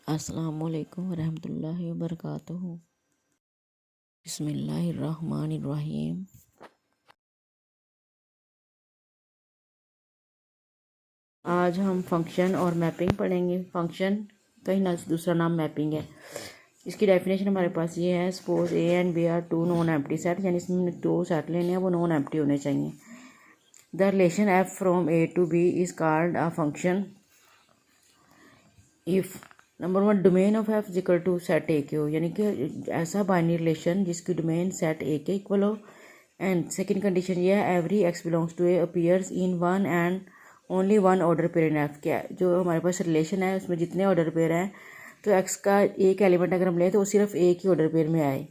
अस्सलामुअलैकुम वरहमतुल्लाहि वबरकातुहू। बिस्मिल्लाहिर्रहमानिर्रहीम। आज हम फंक्शन और मैपिंग पढ़ेंगे। फंक्शन का ही दूसरा नाम मैपिंग है। इसकी डेफिनेशन हमारे पास ये है, suppose A and B are two non empty set, यानी इसमें दो सेट लेने हैं, वो नॉन एम्प्टी होने चाहिए। The relation F from A to B is called a function if number one domain of F equal to set A के हो, यानी कि ऐसा बाइनरी रिलेशन जिसकी डोमेन सेट ए के इक्वल हो। एंड सेकंड कंडीशन ये है, every X belongs to A appears in one and only one order pair in F. क्या जो हमारे पास रिलेशन है उसमें जितने ऑर्डर पेयर हैं, तो एक्स का एक एलिमेंट अगर हम लें तो वो सिर्फ एक ही ऑर्डर पेयर में आए,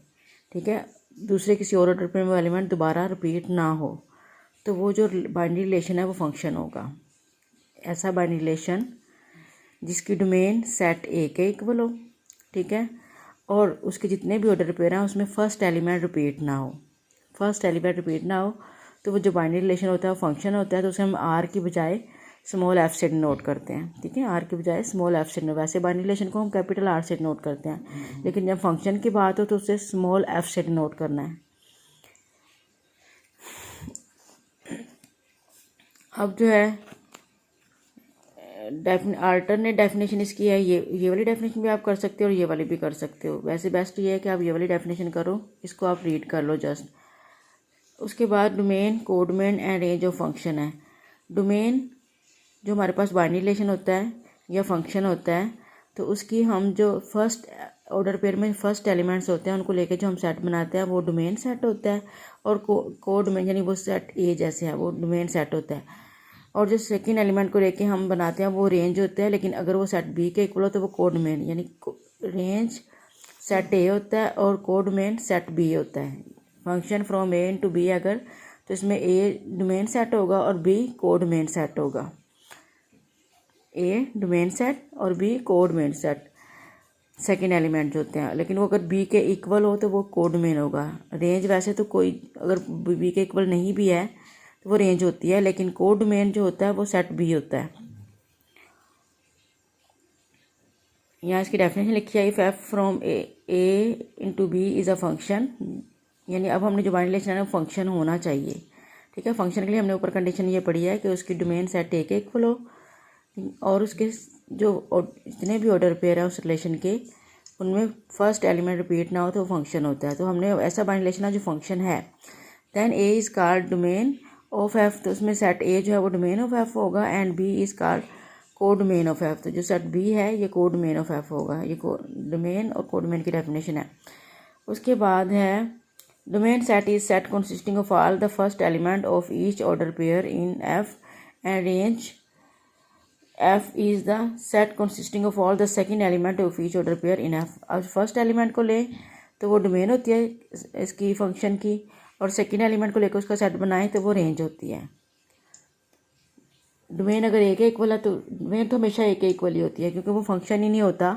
ठीक है, दूसरे किसी और ऑर्डर पेयर में एलिमेंट दोबारा रिपीट ना हो, तो वो जो बाइनरी रिलेशन है वो फंक्शन होगा। ऐसा बाइनरी रिलेशन जिसकी डोमेन सेट ए के इक्वल हो, ठीक है, और उसके जितने भी ऑर्डर पेयर हैं उसमें फर्स्ट एलिमेंट रिपीट ना हो। फर्स्ट एलिमेंट रिपीट ना हो तो वो जो बाइनरी रिलेशन होता है वो फंक्शन होता है। तो उसे हम आर की बजाय स्मॉल एफ से नोट करते हैं, ठीक है, आर की बजाय स्मॉल एफ से। वैसे बाइनरी रिलेशन को हम कैपिटल आर से नोट करते हैं, लेकिन जब फंक्शन की बात हो तो उसे स्मॉल एफ से नोट करना है। अब जो है अल्टरनेट डेफिनेशन इसकी है, ये वाली डेफिनेशन भी आप कर सकते हो और ये वाली भी कर सकते हो। वैसे बेस्ट ये है कि आप ये वाली डेफिनेशन करो, इसको आप रीड कर लो जस्ट। उसके बाद domain, codomain and range of function है। डोमेन जो हमारे पास बाइनरी रिलेशन होता है या फंक्शन होता है, तो उसकी हम जो फर्स्ट ऑर्डर पेयर में फर्स्ट एलिमेंट्स होते हैं उनको लेके जो हम सेट बनाते हैं वो डोमेन सेट होता है। और कोडोमेन यानी वो सेट ए जैसे है वो डोमेन सेट होता है। और जो सेकंड एलिमेंट को लेके हम बनाते हैं वो रेंज होता है, लेकिन अगर वो सेट बी के इक्वल हो तो वो कोडोमेन, यानी रेंज सेट ए होता है और कोडोमेन सेट बी होता है। Function from A to B अगर, तो इसमें ए डोमेन सेट होगा और बी कोडोमेन सेट होगा। ए डोमेन सेट और B codomain set second element जो होते हैं, लेकिन वो अगर बी के इक्वल हो तो वो कोडोमेन होगा। रेंज वैसे तो कोई अगर बी के इक्वल नहीं भी है तो वो रेंज होती है, लेकिन कोडोमेन जो होता है वो सेट बी होता है। यहाँ इसकी डेफिनेशन लिखी है, if F from A into B is a function, यानी अब हमने जो बाइनरी रिलेशन है वो फंक्शन होना चाहिए, ठीक है। फंक्शन के लिए हमने ऊपर कंडीशन ये पढ़ी है कि उसकी डोमेन सेट ए के इक्वल हो और उसके जो जितने भी ऑर्डर पेयर है उस रिलेशन के उनमें फर्स्ट एलिमेंट रिपीट ना हो तो वो फंक्शन होता है। तो हमने ऐसा बाइनरी रिलेशन है जो फंक्शन है। Then A is called domain of F, तो उसमें सेट ए जो है वो डोमेन ऑफ एफ होगा। And B is called codomain of F, तो जो सेट बी है ये कोडोमेन ऑफ एफ होगा। ये डोमेन और कोडोमेन की डेफिनेशन है। उसके बाद है domain set is set consisting of all the first element of each order pair in F and range F is the set consisting of all the second element of each order pair in F. अब first element को ले तो वो domain होती है इसकी function की, और सेकेंड एलिमेंट को लेकर उसका सेट बनाएं तो वो रेंज होती है। डोमेन अगर ए के इक्वल है तो डोमेन तो हमेशा ए के इक्वल ही होती है, क्योंकि वो फंक्शन ही नहीं होता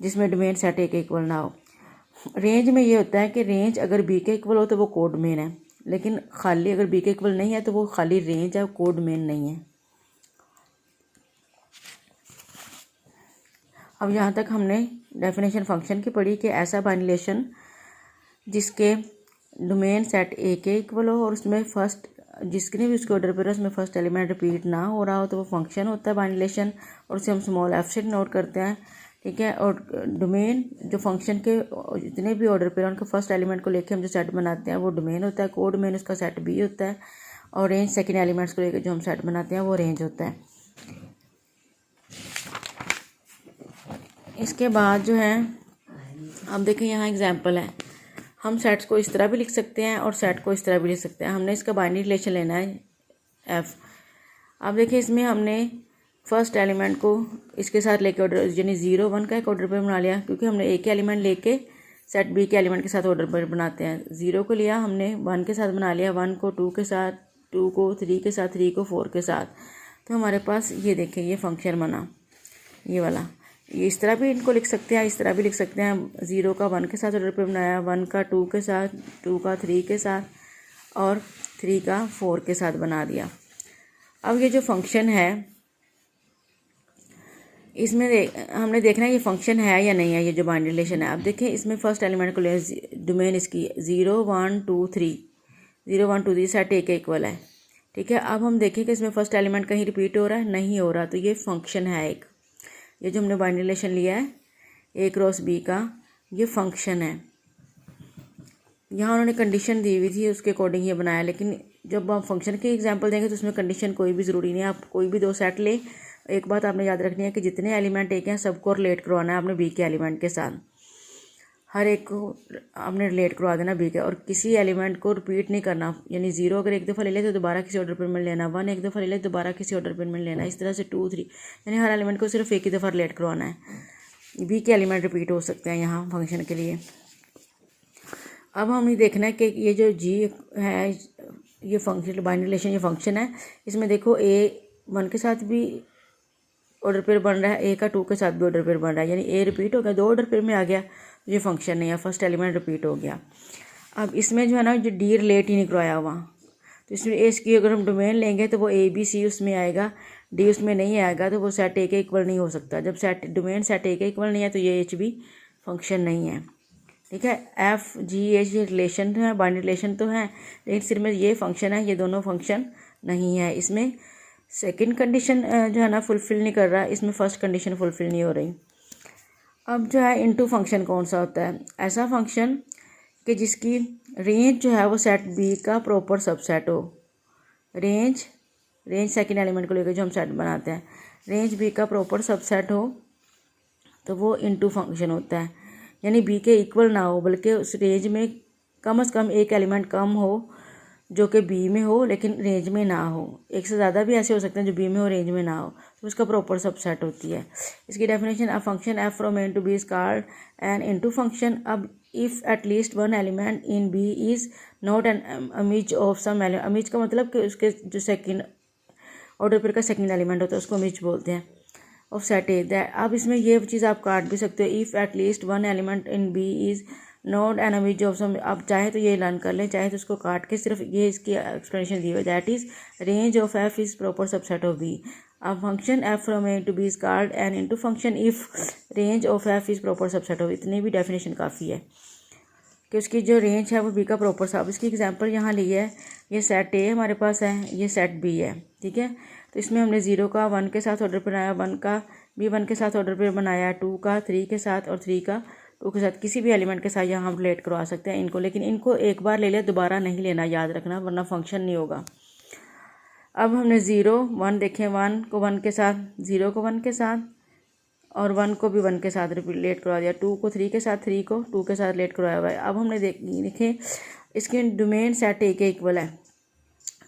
जिसमें डोमेन सेट ए के इक्वल ना हो। रेंज में ये होता है कि रेंज अगर बी के इक्वल हो तो वो कोडोमेन है, लेकिन खाली अगर बी के इक्वल नहीं है तो वो खाली रेंज है, कोडोमेन नहीं है। अब यहाँ तक हमने डेफिनेशन फंक्शन की पढ़ी कि ऐसा बाइनरी रिलेशन जिसके डोमेन सेट ए के इक्वल हो और उसमें फर्स्ट जिसके भी उसके ऑर्डर पर उसमें फर्स्ट एलिमेंट रिपीट ना हो रहा हो तो वो फंक्शन होता है बाइनरी रिलेशन, और उसे हम स्मॉल एफ से नोट करते हैं, ठीक है। और डोमेन जो फंक्शन के जितने भी ऑर्डर पर उनके फर्स्ट एलिमेंट को लेकर हम जो सेट बनाते हैं वो डोमेन होता है, कोडोमेन उसका सेट बी होता है, और रेंज सेकेंड एलिमेंट्स को लेकर जो हम सेट बनाते हैं वो रेंज होता है। इसके बाद जो है अब देखें यहाँ एग्जाम्पल है, हम सेट्स को इस तरह भी लिख सकते हैं और सेट को इस तरह भी लिख सकते हैं। हमने इसका बाइनरी रिलेशन लेना है एफ। अब देखिए इसमें हमने फर्स्ट एलिमेंट को इसके साथ लेके ऑर्डर यानी 0 1 का एक ऑर्डर पेयर बना लिया, क्योंकि हमने ए के एलिमेंट लेके सेट बी के एलिमेंट के साथ ऑर्डर पेयर बनाते हैं। 0 को लिया हमने 1 के साथ बना लिया, 1 को 2 के साथ, 2 को 3 के साथ, 3 को 4 के साथ। तो हमारे पास ये देखें ये फंक्शन बना ये वाला। ये इस तरह भी इनको लिख सकते हैं, इस तरह भी लिख सकते हैं। 0 का 1 के साथ ऑर्डर पे बनाया, 1 का 2 के साथ, 2 का 3 के साथ और 3 का 4 के साथ बना दिया। अब ये जो फंक्शन है इसमें हमने देखना है ये फंक्शन है या नहीं है, ये जो बाइनरी रिलेशन है। अब देखें इसमें फर्स्ट एलिमेंट को ले, डोमेन इसकी 0 1 2 3, 0 1 2 3 सेट ए के इक्वल है। ठीक है, अब हम देखें कि इसमें फर्स्ट एलिमेंट कहीं रिपीट हो रहा है, नहीं हो रहा, तो ये फंक्शन है एक। ये जो हमने बाइनरी रिलेशन लिया है ए क्रॉस बी का, ये फंक्शन है। यहाँ उन्होंने कंडीशन दी हुई थी, उसके अकॉर्डिंग ये बनाया, लेकिन जब आप फंक्शन की एग्जांपल देंगे तो उसमें कंडीशन कोई भी ज़रूरी नहीं है। आप कोई भी दो सेट ले, एक बात आपने याद रखनी है कि जितने एलिमेंट एक हैं सबको रिलेट करवाना है आपने बी के एलिमेंट के साथ, हर एक को आपने रिलेट करवा देना बी के, और किसी एलिमेंट को रिपीट नहीं करना। यानी 0 अगर एक दफ़ा ले ले तो दोबारा किसी ऑर्डर पर मिल लेना, 1 एक दफ़ा ले ले तो दोबारा किसी ऑर्डर पर मिल लेना, इस तरह से 2 3, यानी हर एलिमेंट को सिर्फ एक ही दफ़ा रिलेट करवाना है। बी के एलिमेंट रिपीट हो सकते हैं यहाँ फंक्शन के लिए। अब हमें देखना है कि ये जो जी है, ये फंक्शन बाइनरी रिलेशन, ये फंक्शन है। इसमें देखो ए 1 के साथ भी ऑर्डर पेयर बन रहा है, ए का 2 के साथ भी ऑर्डर पेयर बन रहा है, यानी ए रिपीट हो गया, 2 ऑर्डर पेयर में आ गया, तो ये फंक्शन नहीं है, फर्स्ट एलिमेंट रिपीट हो गया। अब इसमें जो है ना, जो डी रिलेट ही नहीं करवाया हुआ, तो इसमें ए की अगर हम डोमेन लेंगे तो वो ए बी सी उसमें आएगा, डी उसमें नहीं आएगा, तो वो सेट ए के इक्वल नहीं हो सकता। जब सेट डोमेन सेट ए के इक्वल नहीं है तो ये एच भी फंक्शन नहीं है। ठीक है, एफ जी एच ये रिलेशन है, बाइनरी रिलेशन तो है, लेकिन सिर्फ में ये फंक्शन है, ये दोनों फंक्शन नहीं है। इसमें सेकंड कंडीशन जो है ना फुलफिल नहीं कर रहा, इसमें फर्स्ट कंडीशन फुलफिल नहीं हो रही। अब जो है इनटू फंक्शन कौन सा होता है? ऐसा फंक्शन कि जिसकी रेंज जो है वो सेट बी का प्रॉपर सबसेट हो। रेंज सेकंड एलिमेंट को लेकर जो हम सेट बनाते हैं, रेंज बी का प्रॉपर सबसेट हो तो वो इनटू फंक्शन होता है। यानी बी के इक्वल ना हो, बल्कि उस रेंज में कम से कम एक एलिमेंट कम हो जो कि बी में हो लेकिन रेंज में ना हो। एक से ज़्यादा भी ऐसे हो सकते हैं जो बी में हो रेंज में ना हो, तो उसका प्रॉपर सबसेट होती है। इसकी definition, a function F from N to B is called an into function. अब if at least one element in B is not an image of some element, image का मतलब कि उसके जो सेकंड ऑर्डर पेयर का second element होता है उसको इमेज बोलते हैं, ऑफ सेट ए दैट। अब इसमें ये चीज़ आप काट भी सकते हो, if at least one element in B is not an image of some. आप चाहे तो ये लर्न कर लें, चाहे तो उसको काट के सिर्फ ये इसकी एक्सप्लेनेशन दी हुई है, that is range of F is proper subset of B. अब function F from A to B is called an into function if range of F is proper subset of. इतनी भी डेफिनेशन काफ़ी है कि उसकी जो रेंज है वो बी का प्रॉपर सब। इसकी एग्जांपल यहाँ ली है, ये सेट ए हमारे पास है, ये सेट बी है। ठीक है, तो इसमें हमने 0 का 1 के साथ ऑर्डर बनाया, 1 का भी 1 के साथ ऑर्डर पे बनाया, 2 का 3 के साथ और 3 का 2 के साथ, किसी भी एलिमेंट के साथ यहाँ हम रिलेट करवा सकते हैं इनको, लेकिन इनको एक बार ले लिया दोबारा नहीं लेना, याद रखना, वरना फंक्शन नहीं होगा। अब हमने 0 1 देखें, 1 को 1 के साथ, 0 को 1 के साथ और 1 को भी 1 के साथ रिलेट करवा दिया, 2 को 3 के साथ, 3 को 2 के साथ रिलेट करवाया हुआ है। अब हमने देखें इसके डोमेन सेट ए के इक्वल है,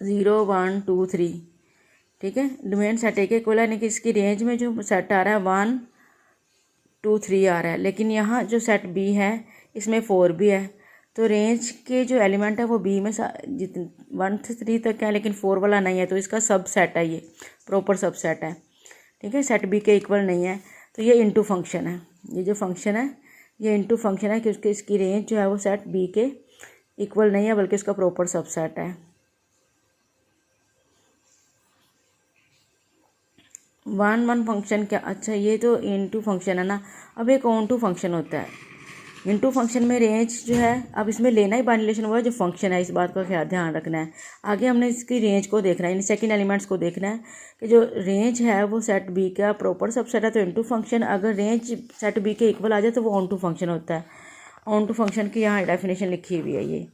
0 1 2 3। ठीक है, डोमेन सेट ए के इक्वल है, यानी कि इसकी रेंज में जो सेट आ रहा है 1 2 3 आ रहा है, लेकिन यहाँ जो सेट बी है इसमें 4 भी है, तो रेंज के जो एलिमेंट है वो बी में जितने 1 से 3 तक है, लेकिन 4 वाला नहीं है, तो इसका सब सेट है, ये प्रॉपर सब सेट है। ठीक है, सेट बी के इक्वल नहीं है, तो ये इनटू फंक्शन है। ये जो फंक्शन है ये इनटू फंक्शन है क्योंकि इसकी रेंज जो है वो सेट बी के इक्वल नहीं है, बल्कि इसका प्रॉपर सब सेट है। 1 फंक्शन क्या, अच्छा ये तो इनटू फंक्शन है ना। अब एक ऑन टू फंक्शन होता है। इनटू फंक्शन में रेंज जो है, अब इसमें लेना ही बाइनरी रिलेशन हुआ जो फंक्शन है, इस बात का क्या ध्यान रखना है। आगे हमने इसकी रेंज को देखना है, यानी सेकंड एलिमेंट्स को देखना है कि जो रेंज है वो सेट बी का प्रॉपर सबसेट है, तो इनटू फंक्शन अगर रेंज सेट बी के इक्वल आ जाए तो वो ऑन टू फंक्शन होता है। ऑन टू फंक्शन की यहाँ डेफिनेशन लिखी हुई है ये,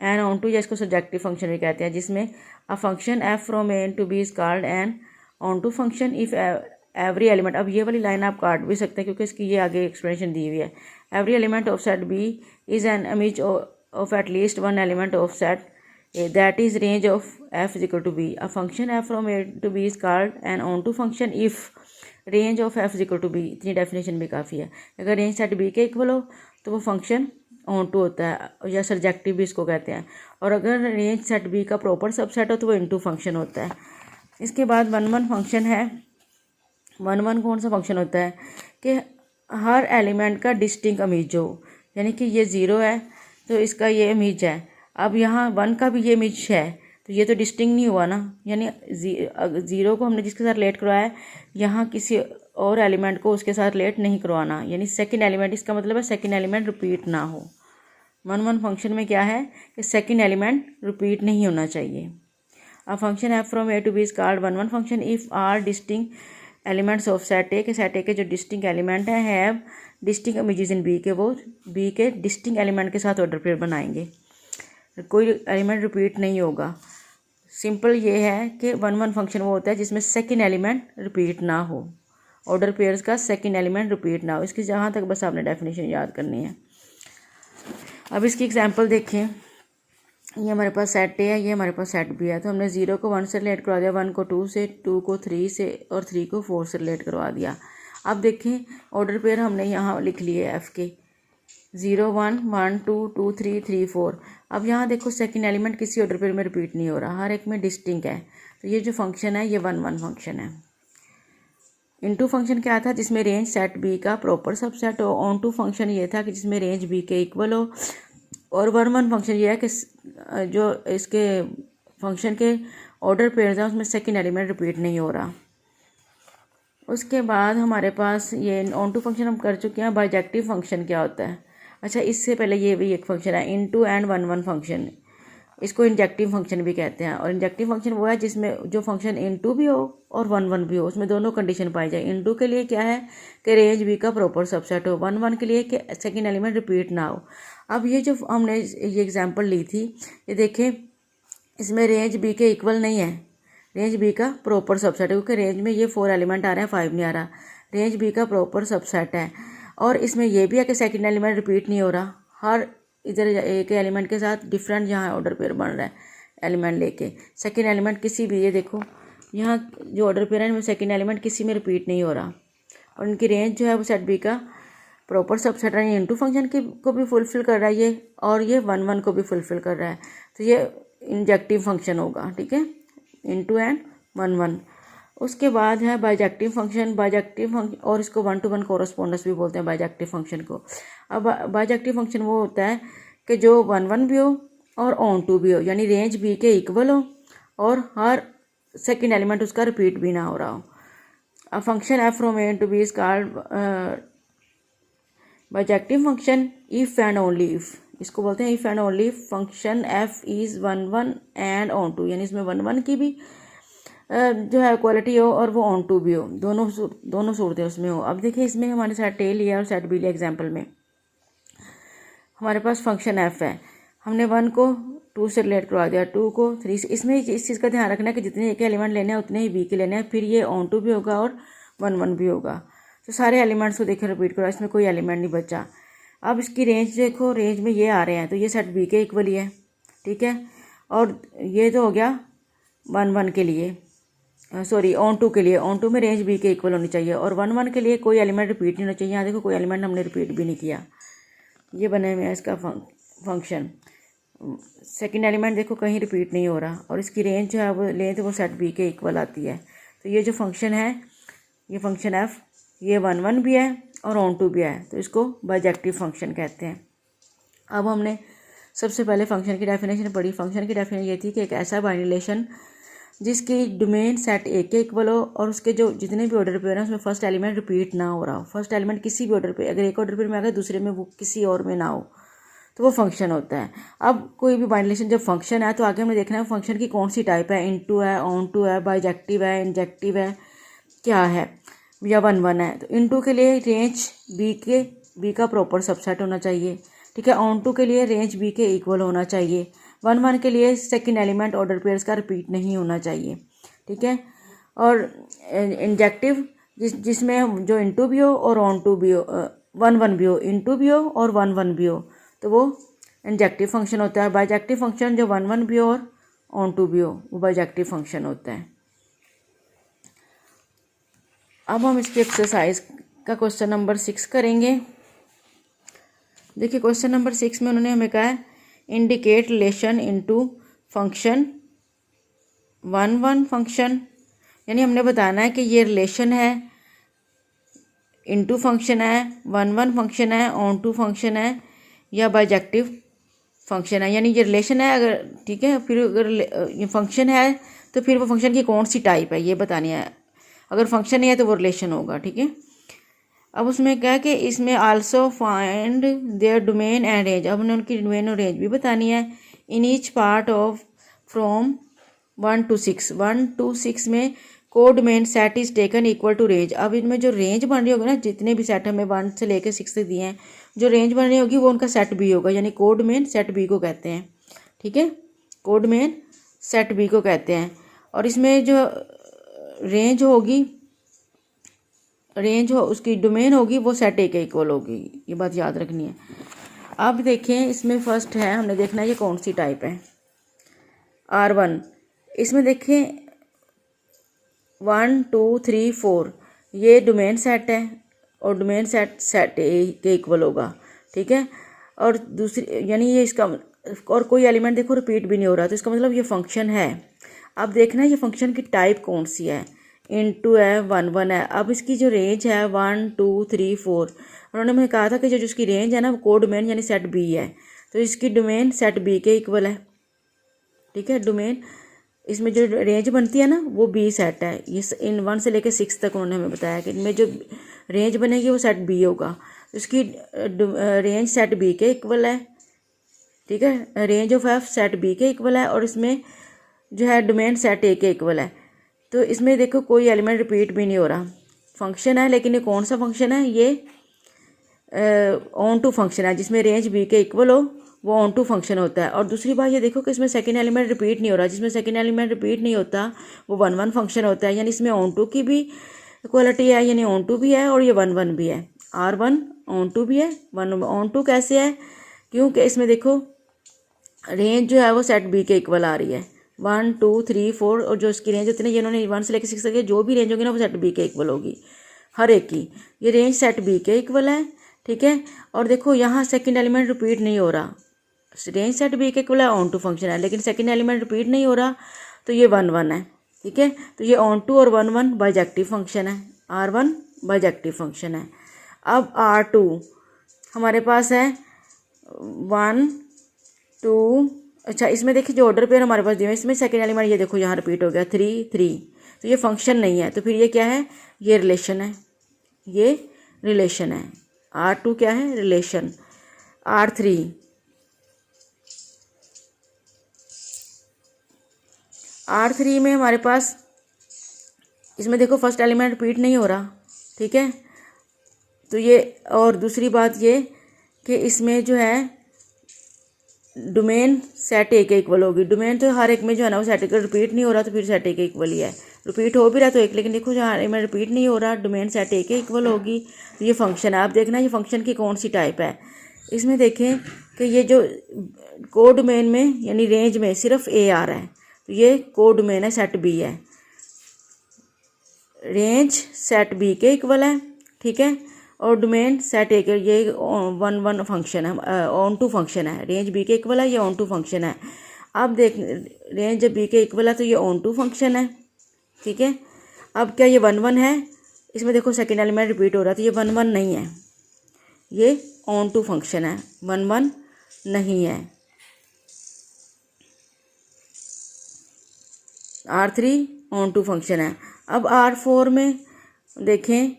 एन ऑन टू, या इसको सब्जेक्टिव फंक्शन भी कहते हैं, जिसमें a function F from N to B is called an onto function if every element. अब ये वाली लाइन आप काट भी सकते हैं क्योंकि इसकी ये आगे एक्सप्लेनेशन दी हुई है। Every element of set B is an image of at least one element of set A that is range of F is equal to B. A function F from A to B is called an onto function if range of F is equal to B. इतनी definition भी काफ़ी है। अगर range set B के equal हो तो वो function on to होता है, या सब्जेक्टिव भी इसको कहते हैं, और अगर रेंज सेट बी का प्रॉपर सबसेट हो तो वो इनटू फंक्शन होता है। इसके बाद 1 फंक्शन है। 1 कौन सा फंक्शन होता है कि हर एलिमेंट का डिस्टिंक्ट इमेज हो, यानी कि ये 0 है तो इसका ये इमेज है। अब यहाँ 1 का भी ये इमेज है तो ये तो डिस्टिंक्ट नहीं हुआ ना, यानी 0 को हमने जिसके साथ रिलेट करवाया है यहाँ किसी और एलिमेंट को उसके साथ रिलेट नहीं करवाना, यानी सेकंड एलिमेंट, इसका मतलब है सेकंड एलिमेंट रिपीट ना हो। 1 1 फंक्शन में क्या है कि सेकंड एलिमेंट रिपीट नहीं होना चाहिए। A function f from a to b is called 1 1 function if all distinct elements of set a के सेट ए के जो डिस्टिंक्ट एलिमेंट हैं have distinct images in B के, वो बी के डिस्टिंक्ट एलिमेंट के साथ ऑर्डर पेयर बनाएंगे, कोई एलिमेंट रिपीट नहीं होगा। सिंपल ये है कि 1 1 फंक्शन वो होता है जिसमें सेकंड एलिमेंट रिपीट ना हो, ऑर्डर पेयर्स का सेकंड एलिमेंट रिपीट ना हो। इसकी जहाँ तक बस आपने डेफिनेशन याद करनी है। अब इसकी एग्जांपल देखें। ये हमारे पास सेट ए है, ये हमारे पास सेट बी है। तो हमने 0 को 1 से रिलेट करवा दिया, 1 को 2 से, 2 को 3 से और 3 को 4 से रिलेट करवा दिया। अब देखें ऑर्डर पेयर हमने यहाँ लिख लिए एफ के 0 1 1 2 2 3 3 4। अब यहाँ देखो सेकंड एलिमेंट किसी ऑर्डर पेयर में रिपीट नहीं हो रहा, हर एक में डिस्टिंक्ट है। तो ये जो फंक्शन है ये 1 1 फंक्शन है। इनटू फंक्शन क्या था, जिसमें रेंज सेट बी का प्रॉपर सबसेट हो। ऑन टू फंक्शन ये था कि जिसमें रेंज बी के इक्वल हो। और 1 1 फंक्शन ये है कि जो इसके फंक्शन के ऑर्डर पेयर्स हैं उसमें सेकंड एलिमेंट रिपीट नहीं हो रहा। उसके बाद हमारे पास ये ऑन टू फंक्शन हम कर चुके हैं। बाइजेक्टिव फंक्शन क्या होता है? अच्छा, इससे पहले ये भी एक फंक्शन है इनटू एंड 1 1 फंक्शन, इसको इंजेक्टिव फंक्शन भी कहते हैं। और इंजेक्टिव फंक्शन वो है जिसमें जो फंक्शन इनटू भी हो और 1 1 भी हो, उसमें दोनों कंडीशन पाई जाए। इनटू के लिए क्या है कि रेंज बी का प्रॉपर सबसेट हो, 1 1 के लिए कि सेकंड एलिमेंट रिपीट ना हो। अब ये जो हमने ये एग्जांपल ली थी, ये देखें इसमें रेंज बी के इक्वल नहीं है, रेंज बी का प्रॉपर सबसेट है, क्योंकि रेंज में ये 4 एलिमेंट आ रहे हैं, 5 नहीं आ रहा। रेंज बी का प्रॉपर सबसेट है। और इसमें यह भी है कि सेकंड एलिमेंट रिपीट नहीं हो रहा, हर इधर एक एलिमेंट के साथ डिफरेंट जहाँ ऑर्डर पेयर बन रहा है एलिमेंट लेके। सेकंड एलिमेंट किसी भी, ये देखो यहाँ जो ऑर्डर पेयर है इनमें सेकंड एलिमेंट किसी में रिपीट नहीं हो रहा। और इनकी रेंज जो है वो सेट बी का प्रॉपर सबसेट है, इनटू फंक्शन को भी फुलफिल कर रहा है ये, और ये 1 1 को भी फुलफिल कर रहा है। तो ये इंजेक्टिव फंक्शन होगा, ठीक है, इनटू एंड 1 1। उसके बाद है बाइजेक्टिव फंक्शन। बाइजेक्टिव फंक्शन, और इसको 1 to 1 कोरस्पोंडेंस भी बोलते हैं बाइजेक्टिव फंक्शन को। अब बाइजेक्टिव फंक्शन वो होता है कि जो 1 1 भी हो और ऑन टू भी हो, यानी रेंज बी के इक्वल हो और हर सेकंड एलिमेंट उसका रिपीट भी ना हो रहा हो। अब function F from A to B is called bijective function if and only if, इसको बोलते हैं if and only function F is 1 1 and on to, यानी इसमें 1 1 की भी जो है क्वालिटी हो और वो ऑन टू भी हो, दोनों सूरतें उसमें हो। अब देखिए इसमें हमारे सेट ए लिया और सेट बी लिया। एग्जाम्पल में हमारे पास फंक्शन एफ है, हमने 1 को 2 से रिलेट करवा दिया, 2 को 3 से। इसमें इस चीज़ का ध्यान रखना है कि जितने ए के एलिमेंट लेने हैं उतने ही बी के लेने हैं, फिर ये ऑन टू भी होगा और 1 1 भी होगा। तो सारे एलिमेंट्स को देखो रिपीट करो, इसमें कोई एलिमेंट नहीं बचा। अब इसकी रेंज देखो, रेंज में ये आ रहे हैं तो ये सेट बी के इक्वल ही है, ठीक है। और ये तो हो गया 1 1 के लिए, सॉरी ऑन टू के लिए। ऑन टू में रेंज बी के इक्वल होनी चाहिए, और 1 1 के लिए कोई एलिमेंट रिपीट नहीं होना चाहिए। यहाँ देखो कोई एलिमेंट हमने रिपीट भी नहीं किया। ये बने हुए हैं इसका फंक्शन। सेकंड एलिमेंट देखो कहीं रिपीट नहीं हो रहा, और इसकी रेंज जो है वो लेंथ वो सेट बी के इक्वल आती है। तो ये जो फंक्शन है, ये फंक्शन एफ, ये 1 1 भी है और ऑन टू भी है, तो इसको बाइजेक्टिव फंक्शन कहते हैं। अब हमने सबसे पहले फंक्शन की डेफिनेशन पढ़ी। फंक्शन की डेफिनेशन ये थी कि एक ऐसा बाइनरी रिलेशन जिसकी डोमेन सेट ए के इक्वल हो और उसके जो जितने भी ऑर्डर पेयर हैं उसमें फर्स्ट एलिमेंट रिपीट ना हो रहा हो। फर्स्ट एलिमेंट किसी भी ऑर्डर पे, अगर एक ऑर्डर पेयर में आ गया दूसरे में वो किसी और में ना हो, तो वो फंक्शन होता है। अब कोई भी बाइनरी रिलेशन जब फंक्शन है तो आगे हमें देखना है फंक्शन की कौन सी टाइप है, इनटू है, ऑन टू है, बाइजेक्टिव है, इंजेक्टिव है, क्या है, या 1 1 है। तो इनटू के लिए रेंज बी का प्रॉपर सबसेट होना चाहिए, ठीक है। ऑन टू के लिए रेंज बी के इक्वल होना चाहिए। 1 1 के लिए सेकंड एलिमेंट ऑर्डर पेयर्स का रिपीट नहीं होना चाहिए, ठीक है। और इंजेक्टिव जिसमें जो इनटू भी हो और ऑन टू भी हो, 1 1 भी हो, इनटू भी हो और 1 1 भी हो, तो वो इंजेक्टिव फंक्शन होता है। बाइजेक्टिव फंक्शन जो 1 1 भी हो और ऑन टू भी हो, वो बाइजेक्टिव फंक्शन होता है। अब हम इसकी एक्सरसाइज का क्वेश्चन नंबर 6 करेंगे। देखिए क्वेश्चन नंबर 6 में उन्होंने हमें कहा है indicate relation into function 1 1 function, यानी हमने बताना है कि ये रिलेशन है, इनटू फंक्शन है, 1 1 फंक्शन है, ऑन टू फंक्शन है, या बाइजेक्टिव फंक्शन है। यानी ये रिलेशन है अगर, ठीक है, फिर अगर ये फंक्शन है तो फिर वो फंक्शन की कौन सी टाइप है ये बतानी है। अगर फंक्शन नहीं है तो वो रिलेशन होगा, ठीक है। अब उसमें क्या है कि इसमें also find their domain and range, अब उन्हें उनकी डोमेन और रेंज भी बतानी है। In each part of from 1 to 6, 1 to 6 में codomain set is taken equal to range. अब इनमें जो रेंज बन रही होगी ना, जितने भी सेट हमें 1 से लेकर 6 तक दिए हैं, जो रेंज बन रही होगी वो उनका सेट बी होगा, यानी कोडोमेन सेट बी को कहते हैं, ठीक है। कोडोमेन सेट बी को कहते हैं। और इसमें जो रेंज होगी, रेंज हो उसकी डोमेन होगी वो सेट ए के इक्वल होगी, ये बात याद रखनी है। अब देखें इसमें फर्स्ट है, हमने देखना है ये कौन सी टाइप है। R1, इसमें देखें 1 2 3 4 ये डोमेन सेट है और डोमेन सेट ए के इक्वल होगा, ठीक है। और दूसरी यानी ये इसका और कोई एलिमेंट देखो रिपीट भी नहीं हो रहा, तो इसका मतलब ये फंक्शन है। अब देखना ये फंक्शन की टाइप कौन सी है। इनटू है 1 1 है। अब इसकी जो रेंज है 1 2 3 4, उन्होंने मुझे कहा था कि जो इसकी रेंज है ना वो कोडोमेन यानी सेट बी है, तो इसकी डोमेन सेट बी के इक्वल है, ठीक है। डोमेन इसमें जो रेंज बनती है ना वो बी सेट है। इस इन 1 से लेकर 6 तक उन्होंने हमें बताया कि इनमें जो रेंज बनेगी वो सेट बी होगा, तो इसकी रेंज सेट बी के इक्वल है, ठीक है। Range of F set B के इक्वल है और इसमें जो है डोमेन सेट ए के इक्वल है। तो इसमें देखो कोई एलिमेंट रिपीट भी नहीं हो रहा, फंक्शन है, लेकिन ये कौन सा फंक्शन है, ये ऑन टू फंक्शन है, जिसमें रेंज बी के इक्वल हो वो ऑन टू फंक्शन होता है। और दूसरी बात ये देखो कि इसमें सेकंड एलिमेंट रिपीट नहीं हो रहा, जिसमें सेकंड एलिमेंट रिपीट नहीं होता वो 1 1 फंक्शन होता है, यानी इसमें ऑन टू की भी क्वालिटी है, यानी ऑन टू भी है और ये 1 1 भी है। R1 ऑन टू भी है, 1 ऑन टू कैसे है, क्योंकि इसमें देखो रेंज जो है वो सेट बी के इक्वल आ रही है, 1 2 3 4, और जो इसकी रेंज होती है ना, जिन्होंने 1 से लेकर 6 तक जो भी रेंज होगी ना वो सेट बी के इक्वल होगी हर एक की। ये रेंज सेट बी के इक्वल है, ठीक है। और देखो यहाँ सेकंड एलिमेंट रिपीट नहीं हो रहा, रेंज सेट बी के इक्वल है, ऑन टू फंक्शन है, लेकिन सेकंड एलिमेंट रिपीट नहीं हो रहा, तो ये 1 1 है, ठीक है। तो ये ऑन टू और 1 1 बाइजेक्टिव फंक्शन है, R1 बाइजेक्टिव फंक्शन है। अब R2 हमारे पास है 1 2, अच्छा इसमें देखिए जो ऑर्डर पेयर हमारे पास दिए, इसमें सेकंड एलिमेंट ये देखो यहाँ रिपीट हो गया 3 3, तो ये फंक्शन नहीं है, तो फिर ये क्या है, ये रिलेशन है, ये रिलेशन है। R2 क्या है, रिलेशन। R3 में हमारे पास इसमें देखो फर्स्ट एलिमेंट रिपीट नहीं हो रहा, ठीक है। तो ये, और दूसरी बात ये कि इसमें जो है डोमेन सेट ए के इक्वल होगी, डोमेन तो हर एक में जो है ना वो सेट के रिपीट नहीं हो रहा, तो फिर सेट ए के इक्वल ही है, रिपीट हो भी रहा तो एक, लेकिन देखो जहाँ में रिपीट नहीं हो रहा, डोमेन सेट ए के इक्वल होगी, तो ये फंक्शन है। आप देखना ये फंक्शन की कौन सी टाइप है। इसमें देखें कि ये जो कोडोमेन में यानी रेंज में सिर्फ ए आ रहा है, तो ये कोडोमेन है, सेट बी है, रेंज सेट बी के इक्वल है, ठीक है। और डोमेन सेट ए के, ये 1 1 फंक्शन है, ऑन टू फंक्शन है, रेंज बी के इक्वल है, ये ऑन टू फंक्शन है। अब देख रेंज जब बी के इक्वल है तो ये ऑन टू फंक्शन है, ठीक है। अब क्या ये 1 1 है, इसमें देखो सेकेंड एलिमेंट रिपीट हो रहा है, तो ये 1 1 नहीं है, ये ऑन टू फंक्शन है, 1 1 नहीं है। R3 ऑन टू फंक्शन है। अब R4 में देखें,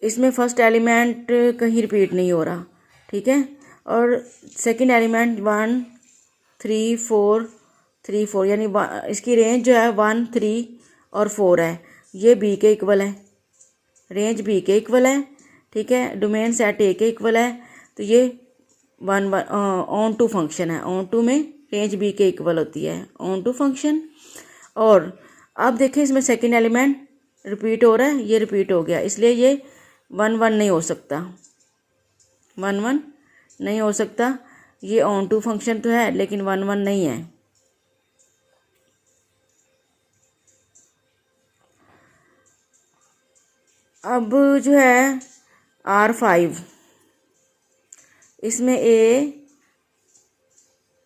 इसमें फर्स्ट एलिमेंट कहीं रिपीट नहीं हो रहा, ठीक है। और सेकंड एलिमेंट 1 3 4 3 4, यानी इसकी रेंज जो है 1 3 और 4 है, ये बी के इक्वल है, रेंज बी के इक्वल है, ठीक है। डोमेन सेट ए के इक्वल है, तो ये 1 1 ऑन टू फंक्शन है, ऑन टू में रेंज बी के इक्वल होती है, ऑन टू फंक्शन। और अब देखें इसमें सेकंड एलिमेंट रिपीट हो रहा है, ये रिपीट हो गया, इसलिए ये 1 1 नहीं हो सकता, 1 1 नहीं हो सकता, ये ऑन टू फंक्शन तो है लेकिन 1 1 नहीं है। अब जो है R5, इसमें A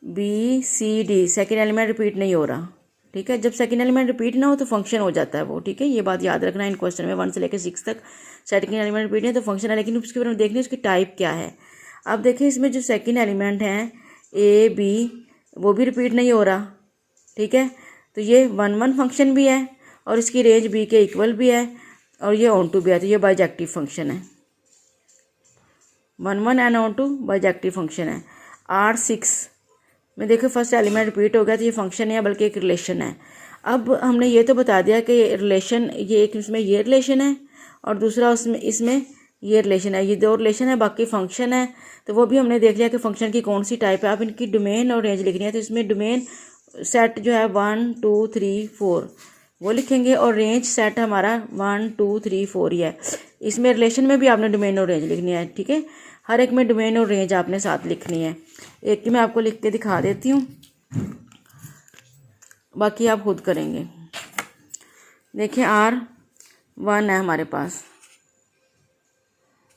B C D second element repeat नहीं हो रहा, ठीक है। जब सेकेंड एलिमेंट रिपीट ना हो तो फंक्शन हो जाता है वो, ठीक है। ये बात याद रखना, इन क्वेश्चन में 1 से लेकर 6 तक सेकेंड एलिमेंट रिपीट नहीं है तो फंक्शन है, लेकिन उसके बारे में देखने उसकी टाइप क्या है। अब देखिए इसमें जो सेकेंड एलिमेंट है A B वो भी रिपीट नहीं हो रहा, ठीक है। तो ये 1 1 फंक्शन भी है और इसकी रेंज बी के इक्वल भी है और ये ऑन टू भी है, तो ये बाइजेक्टिव फंक्शन है। 1 and on to bijective function है। R6 में देखो फर्स्ट एलिमेंट रिपीट हो गया, तो ये फंक्शन है बल्कि एक रिलेशन है। अब हमने ये तो बता दिया कि रिलेशन, ये एक इसमें ये रिलेशन है और दूसरा उसमें इसमें ये रिलेशन है, ये दो रिलेशन है, बाकी फंक्शन है। तो वो भी हमने देख लिया कि फंक्शन की कौन सी टाइप है। अब इनकी डोमेन और रेंज लिखनी है, तो इसमें डोमेन सेट जो है 1 2 3 4 वो लिखेंगे और रेंज सेट हमारा 1 2 3 4 ही है। इसमें रिलेशन में भी आपने डोमेन और रेंज लिखनी है, ठीक है। हर एक में डोमेन और रेंज आपने साथ लिखनी है। एक की मैं आपको लिख के दिखा देती हूँ, बाकी आप खुद करेंगे। देखिए R1 है हमारे पास,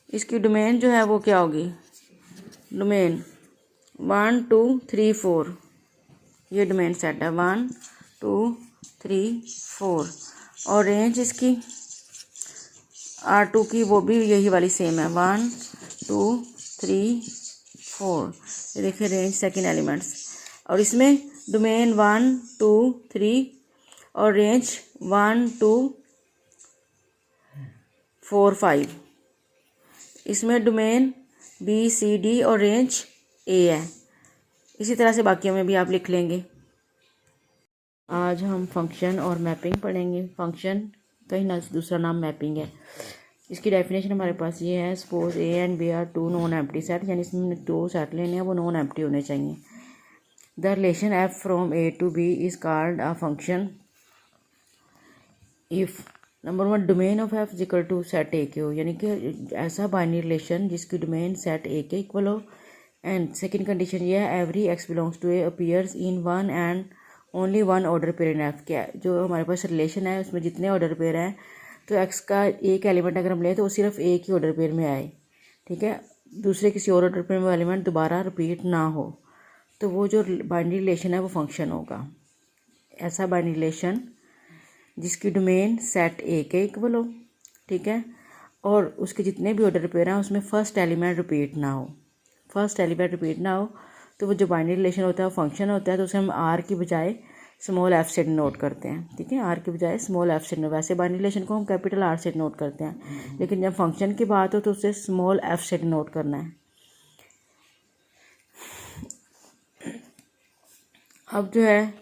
इसकी डोमेन जो है वो क्या होगी, डोमेन 1 2 3 4, ये डोमेन सेट है 1 2 3 4। और रेंज इसकी R2 की वो भी यही वाली सेम है 1 2 3 4। ये देखिए रेंज सेकेंड एलिमेंट्स। और इसमें डोमेन 1 2 3 और रेंज 1 2 4 5। इसमें डोमेन B C D और रेंज A है। इसी तरह से बाकियों में भी आप लिख लेंगे। आज हम फंक्शन और मैपिंग पढ़ेंगे। फंक्शन कहीं ना दूसरा नाम मैपिंग है। इसकी डेफिनेशन हमारे पास ये है, suppose A and B are two non empty set, यानी इसमें दो सेट लेने हैं, वो नॉन एम्प्टी होने चाहिए। The relation F from A to B is called a function if number 1 domain of F equal to set A के हो, यानी कि ऐसा बाइनरी रिलेशन जिसकी डोमेन सेट A के इक्वल हो। एंड सेकेंड कंडीशन ये है, every X belongs to A appears in one and only one order pair in F। क्या जो हमारे पास रिलेशन है उसमें जितने ऑर्डर पेयर हैं, तो X का एक एलिमेंट अगर हम लें तो वो सिर्फ एक ही ऑर्डर पेयर में आए, ठीक है, दूसरे किसी और ऑर्डर पेयर में एलिमेंट दोबारा रिपीट ना हो, तो वो जो बाइनरी रिलेशन है वो फंक्शन होगा। ऐसा बाइनरी रिलेशन जिसकी डोमेन सेट A के इक्वल हो, ठीक है, और उसके जितने भी ऑर्डर पेयर हैं उसमें फर्स्ट एलिमेंट रिपीट ना हो। फर्स्ट एलिमेंट रिपीट ना हो तो वो जो बाइनरी रिलेशन होता है वो फंक्शन होता है। तो उसे हम R की बजाय स्मॉल f से डिनोट करते हैं, ठीक है, R की बजाय स्मॉल f से डिनोट। वैसे बाइनरी रिलेशन को हम कैपिटल R से डिनोट करते हैं, लेकिन जब फंक्शन की बात हो तो उसे स्मॉल f से डिनोट करना है। अब जो है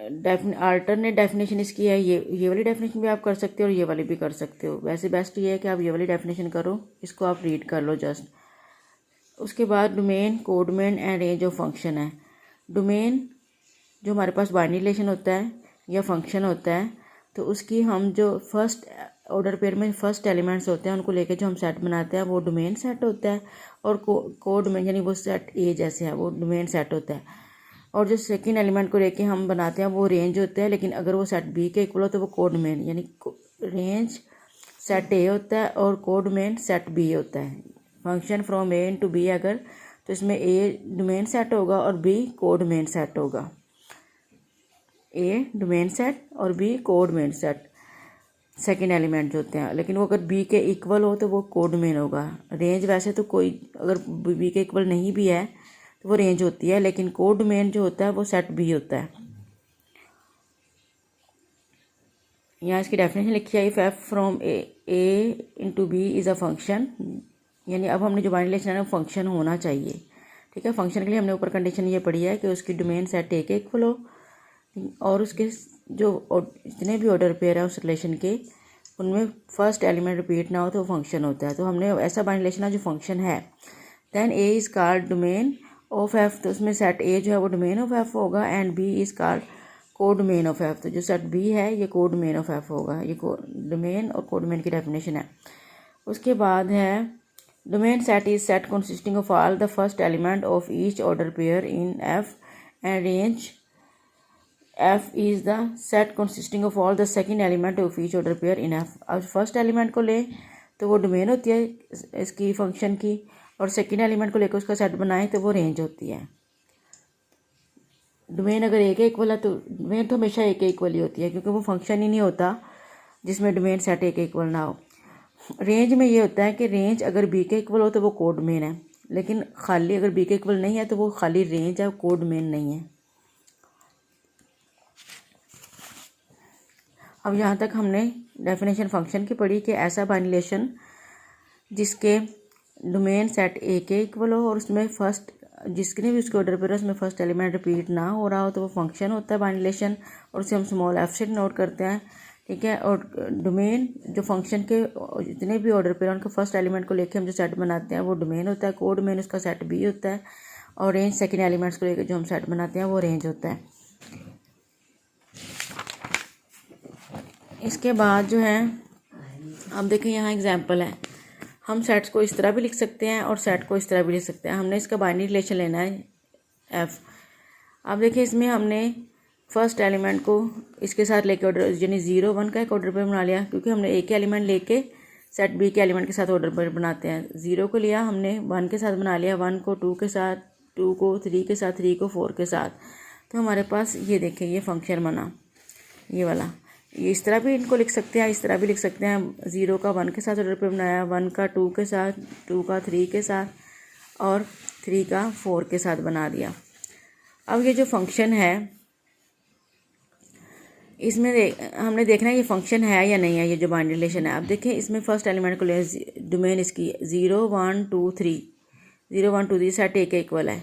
अल्टरनेट डेफिनेशन इसकी है, ये वाली डेफिनेशन भी आप कर सकते हो और ये वाली भी कर सकते हो। वैसे बेस्ट ये है कि आप ये वाली डेफिनेशन करो, इसको आप रीड कर लो जस्ट। उसके बाद domain, कोडमेन and range of function है। डोमेन जो हमारे पास बाइनरी रिलेशन होता है या फंक्शन होता है, तो उसकी हम जो फर्स्ट ऑर्डर पेयर में फर्स्ट एलिमेंट्स होते हैं उनको लेके जो हम सेट बनाते हैं वो डोमेन सेट होता है। और कोडमेन यानी वो सेट A जैसे है वो डोमेन सेट होता है। और जो सेकेंड एलिमेंट को लेके हम बनाते हैं वो रेंज होता है, लेकिन अगर वो सेट B के इक्वल हो तो वो कोडमेन, यानी रेंज सेट A होता है और कोडमेन सेट B होता है। Function from A to B अगर, तो इसमें A डोमेन सेट होगा और B कोडमेन सेट होगा। A डोमेन सेट और B कोडमेन सेट सेकेंड एलिमेंट जो होते हैं, लेकिन वो अगर B के इक्वल हो तो वो कोडमेन होगा। रेंज वैसे तो कोई अगर B के इक्वल नहीं भी है तो वो रेंज होती है, लेकिन कोडमेन जो होता है वो सेट B होता है। यहाँ इसकी डेफिनेशन लिखी है, if F from A into B is a function, यानी अब हमने जो बाइनरी रिलेशन है वो फंक्शन होना चाहिए, ठीक है। फंक्शन के लिए हमने ऊपर कंडीशन ये पढ़ी है कि उसकी डोमेन सेट A के इक्वल हो और उसके जो जितने भी ऑर्डर पेयर है उस रिलेशन के उनमें फर्स्ट एलिमेंट रिपीट ना हो तो फंक्शन होता है। तो हमने ऐसा बाइनरी रिलेशन है जो फंक्शन है। Then A is called domain of F, तो उसमें सेट A जो है वो डोमेन ऑफ F होगा and B is called codomain of F, तो जो सेट B है ये कोडमेन ऑफ F होगा। ये डोमेन और कोडमेन की डेफिनेशन है। उसके बाद है domain set is set consisting of all the first element of each order pair in F and range F is the set consisting of all the second element of each order pair in F। अब first element को ले तो वो domain होती है इसकी function की, और सेकेंड एलिमेंट को लेकर उसका सेट बनाए तो वो रेंज होती है। डोमेन अगर A के इक्वल है तो डोमेन तो हमेशा A के इक्वल ही होती है, क्योंकि वो फंक्शन ही नहीं होता जिसमें डोमेन सेट A के इक्वल ना हो। रेंज में ये होता है कि रेंज अगर B के इक्वल हो तो वो कोडमेन है, लेकिन खाली अगर B के इक्वल नहीं है तो वो खाली रेंज है, कोडमेन नहीं है। अब यहाँ तक हमने डेफिनेशन फंक्शन की पढ़ी कि ऐसा बाइनरी रिलेशन जिसके डोमेन सेट ए के इक्वल हो और उसमें फर्स्ट जिसके भी उसके ऑर्डर पर उसमें फर्स्ट एलिमेंट रिपीट ना हो रहा हो तो वो फंक्शन होता है बाइनरी रिलेशन, और उसे हम स्मॉल एफ से नोट करते हैं। ठीक है, और डोमेन जो फंक्शन के जितने भी ऑर्डर पर उनके फर्स्ट एलिमेंट को लेकर हम जो सेट बनाते हैं वो डोमेन होता है, कोड डोमेन उसका सेट बी होता है, और रेंज सेकेंड एलिमेंट्स को लेकर जो हम सेट बनाते हैं वो रेंज होता है। इसके बाद जो है अब देखें यहाँ एग्जांपल है, हम सेट्स को इस तरह भी लिख सकते हैं और सेट को इस तरह भी लिख सकते हैं। हमने इसका बाइनरी रिलेशन लेना है एफ। अब देखिए इसमें हमने फर्स्ट एलिमेंट को इसके साथ लेके ऑर्डर यानी 0 1 का एक ऑर्डर पर बना लिया, क्योंकि हमने ए के एलिमेंट लेके सेट बी के एलिमेंट के साथ ऑर्डर पर बनाते हैं। 0 को लिया हमने 1 के साथ बना लिया, 1 को 2 के साथ, 2 को 3 के साथ, 3 को 4 के साथ। तो हमारे पास ये देखें ये फंक्शन बना ये वाला। ये इस तरह भी इनको लिख सकते हैं, इस तरह भी लिख सकते हैं। 0 का 1 के साथ ऑर्डर पे बनाया, 1 का 2 के साथ, 2 का 3 के साथ और 3 का 4 के साथ बना दिया। अब ये जो फंक्शन है इसमें हमने देखना है ये फंक्शन है या नहीं है, ये जो बाइनरी रिलेशन है। अब देखें इसमें फर्स्ट एलिमेंट को ले डोमेन इसकी 0 1 2 3 0 1 2 3 सेट ए के इक्वल है।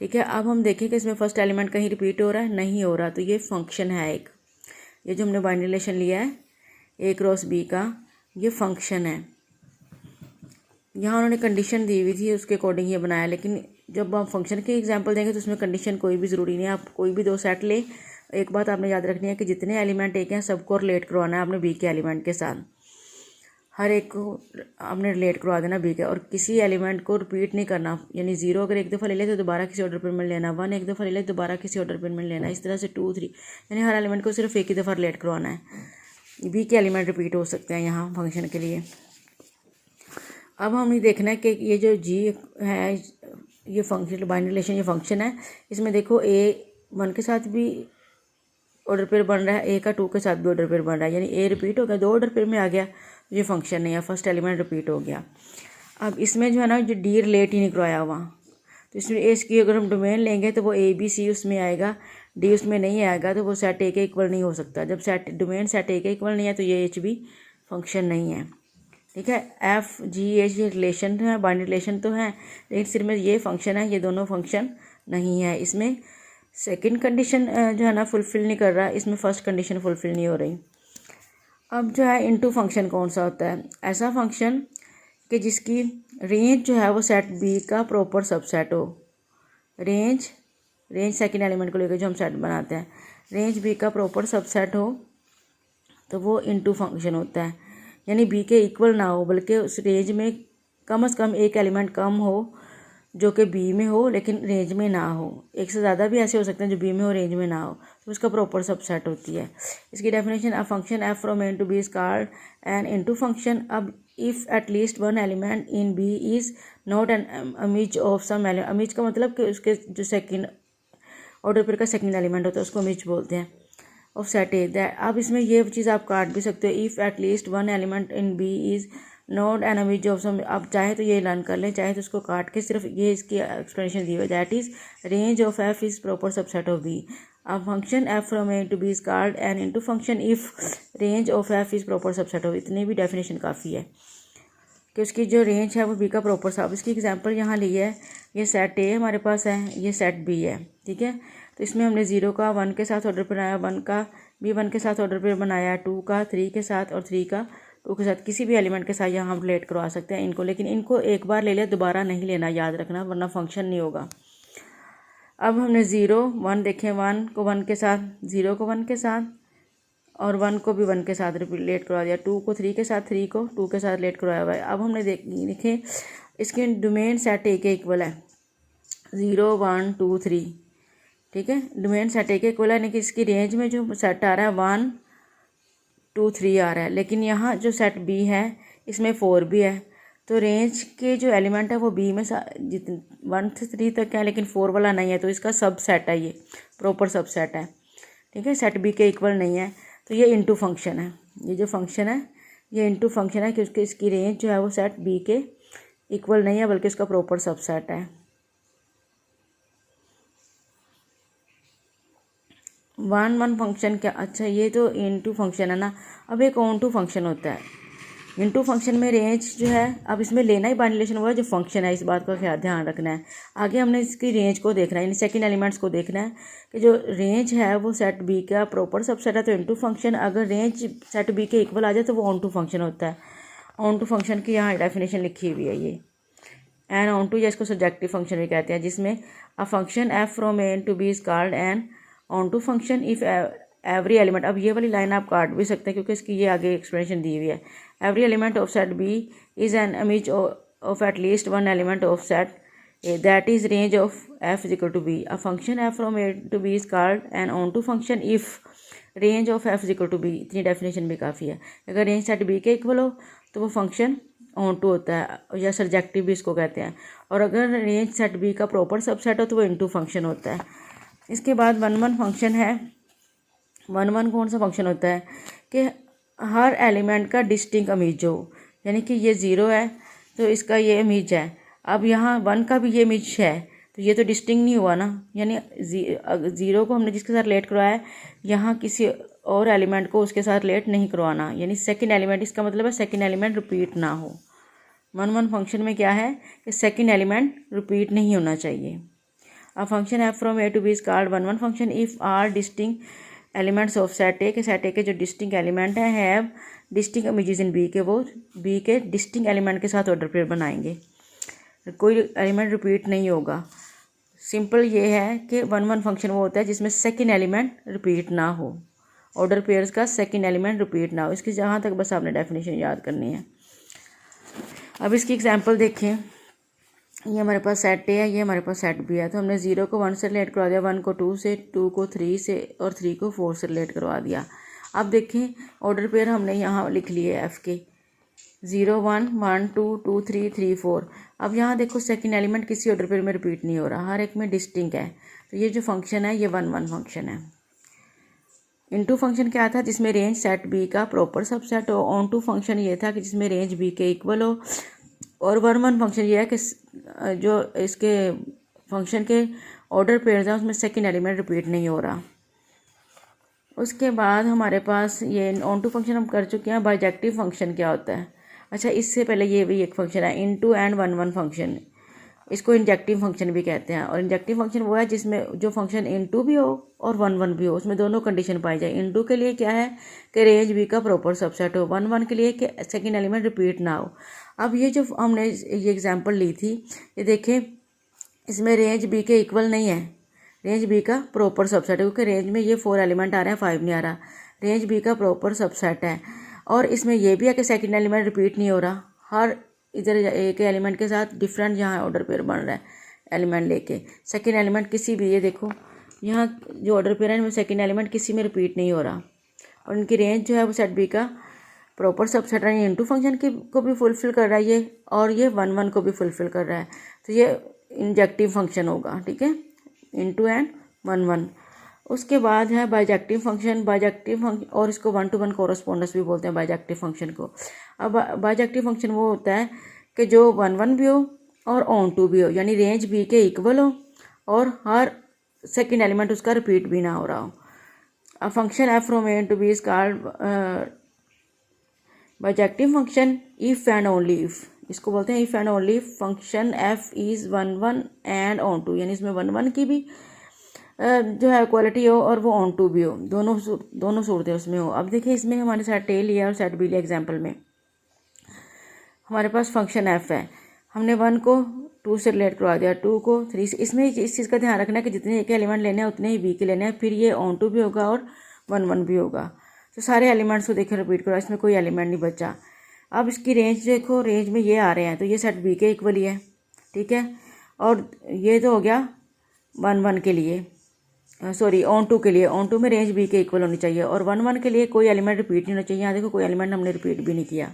ठीक है, अब हम देखें कि इसमें फर्स्ट एलिमेंट कहीं रिपीट हो रहा है, नहीं हो रहा, तो ये फंक्शन है एक। ये जो हमने बाइनरी रिलेशन लिया है ए क्रॉस बी का ये फंक्शन है। यहाँ उन्होंने कंडीशन दी हुई थी उसके अकॉर्डिंग ये बनाया, लेकिन जब आप फंक्शन की एग्जांपल देंगे तो उसमें कंडीशन कोई भी ज़रूरी नहीं है। आप कोई भी दो सेट ले, एक बात आपने याद रखनी है कि जितने एलिमेंट एक हैं सबको रिलेट करवाना है आपने बी के एलिमेंट के साथ, हर एक को आपने रिलेट करवा देना बी के, और किसी एलिमेंट को रिपीट नहीं करना। यानी 0 अगर एक दफ़ा ले ले तो दोबारा किसी ऑर्डर पर मिल लेना, 1 एक दफ़ा ले ले दोबारा किसी ऑर्डर पर मिल लेना, इस तरह से 2 3 यानी हर एलिमेंट को सिर्फ एक ही दफ़ा रिलेट करवाना है। बी के एलिमेंट रिपीट हो सकते हैं यहाँ फंक्शन के लिए। अब हमें देखना है कि ये जो जी है ये फंक्शन बाइनरी रिलेशन ये फंक्शन है। इसमें देखो ए 1 के साथ भी ऑर्डर पेयर बन रहा है, ए का 2 के साथ भी ऑर्डर पेयर बन रहा है, यानी ए रिपीट हो गया, 2 ऑर्डर पेयर में आ गया, ये फंक्शन नहीं है, फर्स्ट एलिमेंट रिपीट हो गया। अब इसमें जो है ना जो डी रिलेट ही नहीं करवाया हुआ, तो इसमें ए की अगर हम डोमेन लेंगे तो वो ए बी सी उसमें आएगा, डी उसमें नहीं आएगा, तो वो सेट ए के इक्वल नहीं हो सकता। जब सेट डोमेन सेट ए के इक्वल नहीं है तो ये एच बी फंक्शन नहीं है। ठीक है, एफ जी एच ये रिलेशन है, बाइनरी रिलेशन तो है, लेकिन सिर्फ में ये फंक्शन है, ये दोनों फंक्शन नहीं है। इसमें सेकंड कंडीशन जो है ना फुलफिल नहीं कर रहा, इसमें फर्स्ट कंडीशन फुलफिल नहीं हो रही। अब जो है इनटू फंक्शन कौन सा होता है? ऐसा फंक्शन कि जिसकी रेंज जो है वो सेट बी का प्रॉपर सबसेट हो। रेंज सेकंड एलिमेंट को लेकर जो हम सेट बनाते हैं, रेंज बी का प्रॉपर सबसेट हो तो वो इनटू फंक्शन होता है। यानी बी के इक्वल ना हो, बल्कि उस रेंज में कम से कम एक एलिमेंट कम हो जो कि बी में हो लेकिन रेंज में ना हो। एक से ज़्यादा भी ऐसे हो सकते हैं जो बी में हो रेंज में ना हो, तो उसका प्रॉपर सबसेट होती है। इसकी definition a function F from N to B is called an into function. अब if at least one element in B is not an image of some element, image का मतलब कि उसके जो सेकंड ऑर्डर पर का सेकंड एलिमेंट होता है उसको इमेज बोलते हैं, ऑफ सेट ए दैट। अब इसमें ये चीज़ आप काट भी सकते हो, if at least one element in B is not an image of some. आप चाहे तो ये लर्न कर लें, चाहे तो उसको काट के सिर्फ ये इसकी एक्सप्लेनेशन दी हुई, that is range of F is proper subset of B. अब function F from A to B is called an into function if range of F is proper subset of. इतनी भी डेफिनेशन काफ़ी है कि उसकी जो रेंज है वो बी का प्रॉपर सब। इसकी एग्जांपल यहाँ ली है, ये सेट ए हमारे पास है, ये सेट बी है। ठीक है, तो इसमें हमने 0 का 1 के साथ ऑर्डर बनाया, 1 का भी 1 के साथ ऑर्डर पे बनाया, 2 का 3 के साथ और 3 का 2 के साथ, किसी भी एलिमेंट के साथ यहाँ हम रिलेट करवा सकते हैं इनको, लेकिन इनको एक बार ले लिया दोबारा नहीं लेना, याद रखना, वरना फंक्शन नहीं होगा। अब हमने 0 1 देखें, 1 को 1 के साथ, 0 को 1 के साथ और 1 को भी 1 के साथ रिलेट करवा दिया, 2 को 3 के साथ, 3 को 2 के साथ रिलेट करवाया हुआ है। अब हमने देखें इसके डोमेन सेट ए के इक्वल है, 0 1 2 3। ठीक है, डोमेन सेट ए के इक्वल है, यानी कि इसकी रेंज में जो सेट आ रहा है 1 2 3 आ रहा है, लेकिन यहाँ जो सेट बी है इसमें 4 भी है, तो रेंज के जो एलिमेंट है वो बी में 1 से 3 तक है, लेकिन 4 वाला नहीं है, तो इसका सब सेट है, ये प्रॉपर सब सेट है। ठीक है, सेट बी के इक्वल नहीं है, तो ये इनटू फंक्शन है। ये जो फंक्शन है ये इनटू फंक्शन है क्योंकि इसकी रेंज जो है वो सेट बी के इक्वल नहीं है, बल्कि इसका प्रॉपर सब सेट है। वन फंक्शन क्या, अच्छा ये तो इनटू फंक्शन है ना। अब एक ऑन टू फंक्शन होता है। इनटू फंक्शन में रेंज जो है, अब इसमें लेना ही बाइनरी रिलेशन हुआ जो फंक्शन है, इस बात का क्या ध्यान रखना है। आगे हमने इसकी रेंज को देखना है, यानी सेकंड एलिमेंट्स को देखना है कि जो रेंज है वो सेट बी का प्रॉपर सबसेट है तो इनटू फंक्शन, अगर रेंज सेट बी के इक्वल आ जाए तो वो ऑन टू फंक्शन होता है। ऑन टू फंक्शन की यहाँ डेफिनेशन लिखी हुई है ये। एन ऑन टू, जिसको सब्जेक्टिव फंक्शन भी कहते हैं, जिसमें a function F from A to B is called an onto function if every element. अब ये वाली लाइन आप काट भी सकते हैं क्योंकि इसकी ये आगे एक्सप्लेनेशन दी हुई है। Every element of set B is an image of at least one element of set that is range of F is equal to B. A function F from A to B is called an onto function if range of F is equal to B. इतनी definition भी काफ़ी है। अगर range set B के equal हो तो वो function on to होता है या सब्जेक्टिव भी इसको कहते हैं, और अगर रेंज सेट बी का प्रॉपर सबसेट हो तो वो इनटू फंक्शन होता है। इसके बाद वन फंक्शन है। वन कौन सा फंक्शन होता है कि हर एलिमेंट का डिस्टिंक्ट इमेज हो, यानी कि ये ज़ीरो है तो इसका ये इमेज है। अब यहाँ वन का भी ये इमेज है तो ये तो डिस्टिंक्ट नहीं हुआ ना, यानी ज़ीरो को हमने जिसके साथ रिलेट करवाया है यहाँ किसी और एलिमेंट को उसके साथ रिलेट नहीं करवाना, यानी सेकंड एलिमेंट, इसका मतलब है सेकंड एलिमेंट रिपीट ना हो। वन फंक्शन में क्या है कि सेकंड एलिमेंट रिपीट नहीं होना चाहिए। A function F from A to B is called one function if are distinct elements of set A के सेट ए के जो डिस्टिंक्ट एलिमेंट हैं have distinct images in B के, वो बी के डिस्टिंक्ट एलिमेंट के साथ ऑर्डर पेयर बनाएंगे, कोई एलिमेंट रिपीट नहीं होगा। सिंपल ये है कि वन फंक्शन वो होता है जिसमें सेकंड एलिमेंट रिपीट ना हो, ऑर्डर पेयर्स का सेकंड एलिमेंट रिपीट ना हो। इसकी जहाँ तक बस आपने डेफिनेशन याद करनी है। अब इसकी एग्जांपल देखें। ये हमारे पास सेट ए है, ये हमारे पास सेट बी है, तो हमने 0 को 1 से रिलेट करवा दिया, 1 को 2 से, 2 को 3 से और 3 को 4 से रिलेट करवा दिया। अब देखें ऑर्डर पेयर हमने यहाँ लिख लिए एफ़ के 0 1 1 2 2 3 3 4। अब यहाँ देखो सेकंड एलिमेंट किसी ऑर्डर पेयर में रिपीट नहीं हो रहा, हर एक में डिस्टिंक्ट है। तो ये जो फंक्शन है ये वन फंक्शन है। इनटू फंक्शन क्या था, जिसमें रेंज सेट बी का प्रॉपर सबसेट हो। ऑन टू फंक्शन ये था कि जिसमें रेंज बी के इक्वल हो। और वन फंक्शन ये है कि जो इसके फंक्शन के ऑर्डर पेयर्स हैं उसमें सेकंड एलिमेंट रिपीट नहीं हो रहा। उसके बाद हमारे पास ये ऑन टू फंक्शन हम कर चुके हैं। बाइजेक्टिव फंक्शन क्या होता है, अच्छा इससे पहले ये भी एक फंक्शन है इनटू एंड वन फंक्शन, इसको इंजेक्टिव फंक्शन भी कहते हैं। और इंजेक्टिव फंक्शन वो है जिसमें जो फंक्शन इनटू भी हो और वन भी हो, उसमें दोनों कंडीशन पाई जाए। इनटू के लिए क्या है कि रेंज बी का प्रॉपर सबसेट हो, वन के लिए कि सेकंड एलिमेंट रिपीट ना हो। अब ये जो हमने ये एग्जांपल ली थी, ये देखें इसमें रेंज बी के इक्वल नहीं है, रेंज बी का प्रॉपर सबसेट है, क्योंकि रेंज में ये 4 एलिमेंट आ रहे हैं 5 नहीं आ रहा। रेंज बी का प्रॉपर सबसेट है। और इसमें यह भी है कि सेकंड एलिमेंट रिपीट नहीं हो रहा, हर इधर एक एलिमेंट के साथ डिफरेंट यहाँ ऑर्डर पेयर बन रहा है एलिमेंट लेके। सेकंड एलिमेंट किसी भी, ये देखो यहाँ जो ऑर्डर पेयर है इनमें सेकंड एलिमेंट किसी में रिपीट नहीं हो रहा। और इनकी रेंज जो है वो सेट बी का प्रॉपर सबसेट है, इनटू फंक्शन को भी फुलफिल कर रहा है ये, और ये वन को भी फुलफिल कर रहा है। तो ये इंजेक्टिव फंक्शन होगा, ठीक है, इनटू एंड वन। उसके बाद है बाइजेक्टिव फंक्शन। बाइजेक्टिव फंक्शन, और इसको 1 to 1 कोरस्पोंडेंस भी बोलते हैं बाइजेक्टिव फंक्शन को। अब बाइजेक्टिव फंक्शन वो होता है कि जो वन भी हो और ऑन टू भी हो, यानी रेंज बी के इक्वल हो और हर सेकंड एलिमेंट उसका रिपीट भी ना हो रहा हो। A function F from A to B is called bijective function if and only if, इसको बोलते हैं if and only function F is one and on to, यानी इसमें वन की भी जो है क्वालिटी हो और वो ऑन टू भी हो, दोनों सूरतें उसमें हो। अब देखिए इसमें हमारे सेट ए लिया और सेट बी लिया। एग्जाम्पल में हमारे पास फंक्शन एफ है, हमने 1 को 2 से रिलेट करवा दिया, 2 को 3 से। इसमें इस चीज़ का ध्यान रखना है कि जितने एक एलिमेंट लेने हैं उतने ही बी के लेने हैं, फिर ये ऑन टू भी होगा और वन भी होगा। तो सारे एलिमेंट्स को देखिए रिपीट करो, इसमें कोई एलिमेंट नहीं बचा। अब इसकी रेंज देखो, रेंज में ये आ रहे हैं तो ये सेट बी के इक्वल ही है, ठीक है। और ये तो हो गया वन के लिए, सॉरी ऑन टू के लिए। ऑन टू में रेंज बी के इक्वल होनी चाहिए, और वन के लिए कोई एलिमेंट रिपीट नहीं होना चाहिए। यहाँ देखो कोई एलिमेंट हमने रिपीट भी नहीं किया,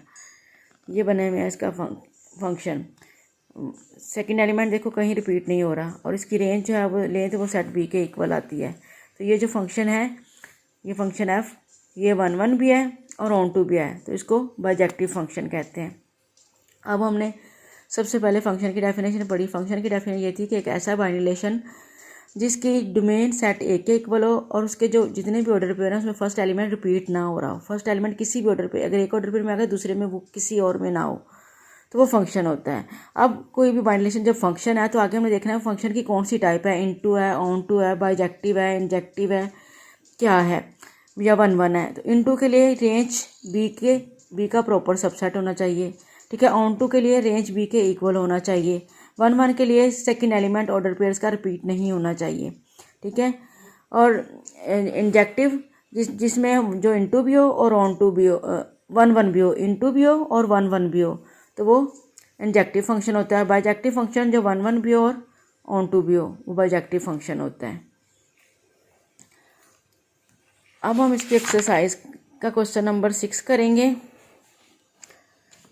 ये बने हुए हैं इसका फंक्शन। सेकंड एलिमेंट देखो कहीं रिपीट नहीं हो रहा, और इसकी रेंज जो है वो लें तो वो सेट बी के इक्वल आती है। तो ये जो फंक्शन है, ये फंक्शन एफ, ये वन भी है और ऑन टू भी है, तो इसको बाइजेक्टिव फंक्शन कहते हैं। अब हमने सबसे पहले फंक्शन की डेफिनेशन पढ़ी। फंक्शन की डेफिनेशन ये थी कि एक ऐसा बाइनरी रिलेशन जिसकी डोमेन सेट ए के इक्वल हो और उसके जो जितने भी ऑर्डर पेयर हैं उसमें फर्स्ट एलिमेंट रिपीट ना हो रहा हो। फर्स्ट एलिमेंट किसी भी ऑर्डर पे, अगर एक ऑर्डर पेयर में आ गया दूसरे में वो किसी और में ना हो, तो वो फंक्शन होता है। अब कोई भी बाइंड रिलेशन जब फंक्शन है तो आगे हमें देखना है फंक्शन की कौन सी टाइप है, इनटू है, ऑन टू है, बाइजेक्टिव है, इंजेक्टिव है, क्या है, या 1 1 है। तो इनटू के लिए रेंज बी का प्रॉपर सबसेट होना चाहिए, ठीक है। ऑन टू के लिए रेंज बी के इक्वल होना चाहिए। 1 1 के लिए सेकंड एलिमेंट ऑर्डर पेयर्स का रिपीट नहीं होना चाहिए, ठीक है। और इंजेक्टिव जिसमें जो इनटू भी हो और ऑन टू भी हो, 1 1 भी हो, इनटू भी हो और 1 1 भी हो, तो वो इंजेक्टिव फंक्शन होता है। बाइजेक्टिव फंक्शन जो 1 1 भी हो और ऑन टू भी हो, वो बाइजेक्टिव फंक्शन होता है। अब हम इसकी एक्सरसाइज का क्वेश्चन नंबर 6 करेंगे।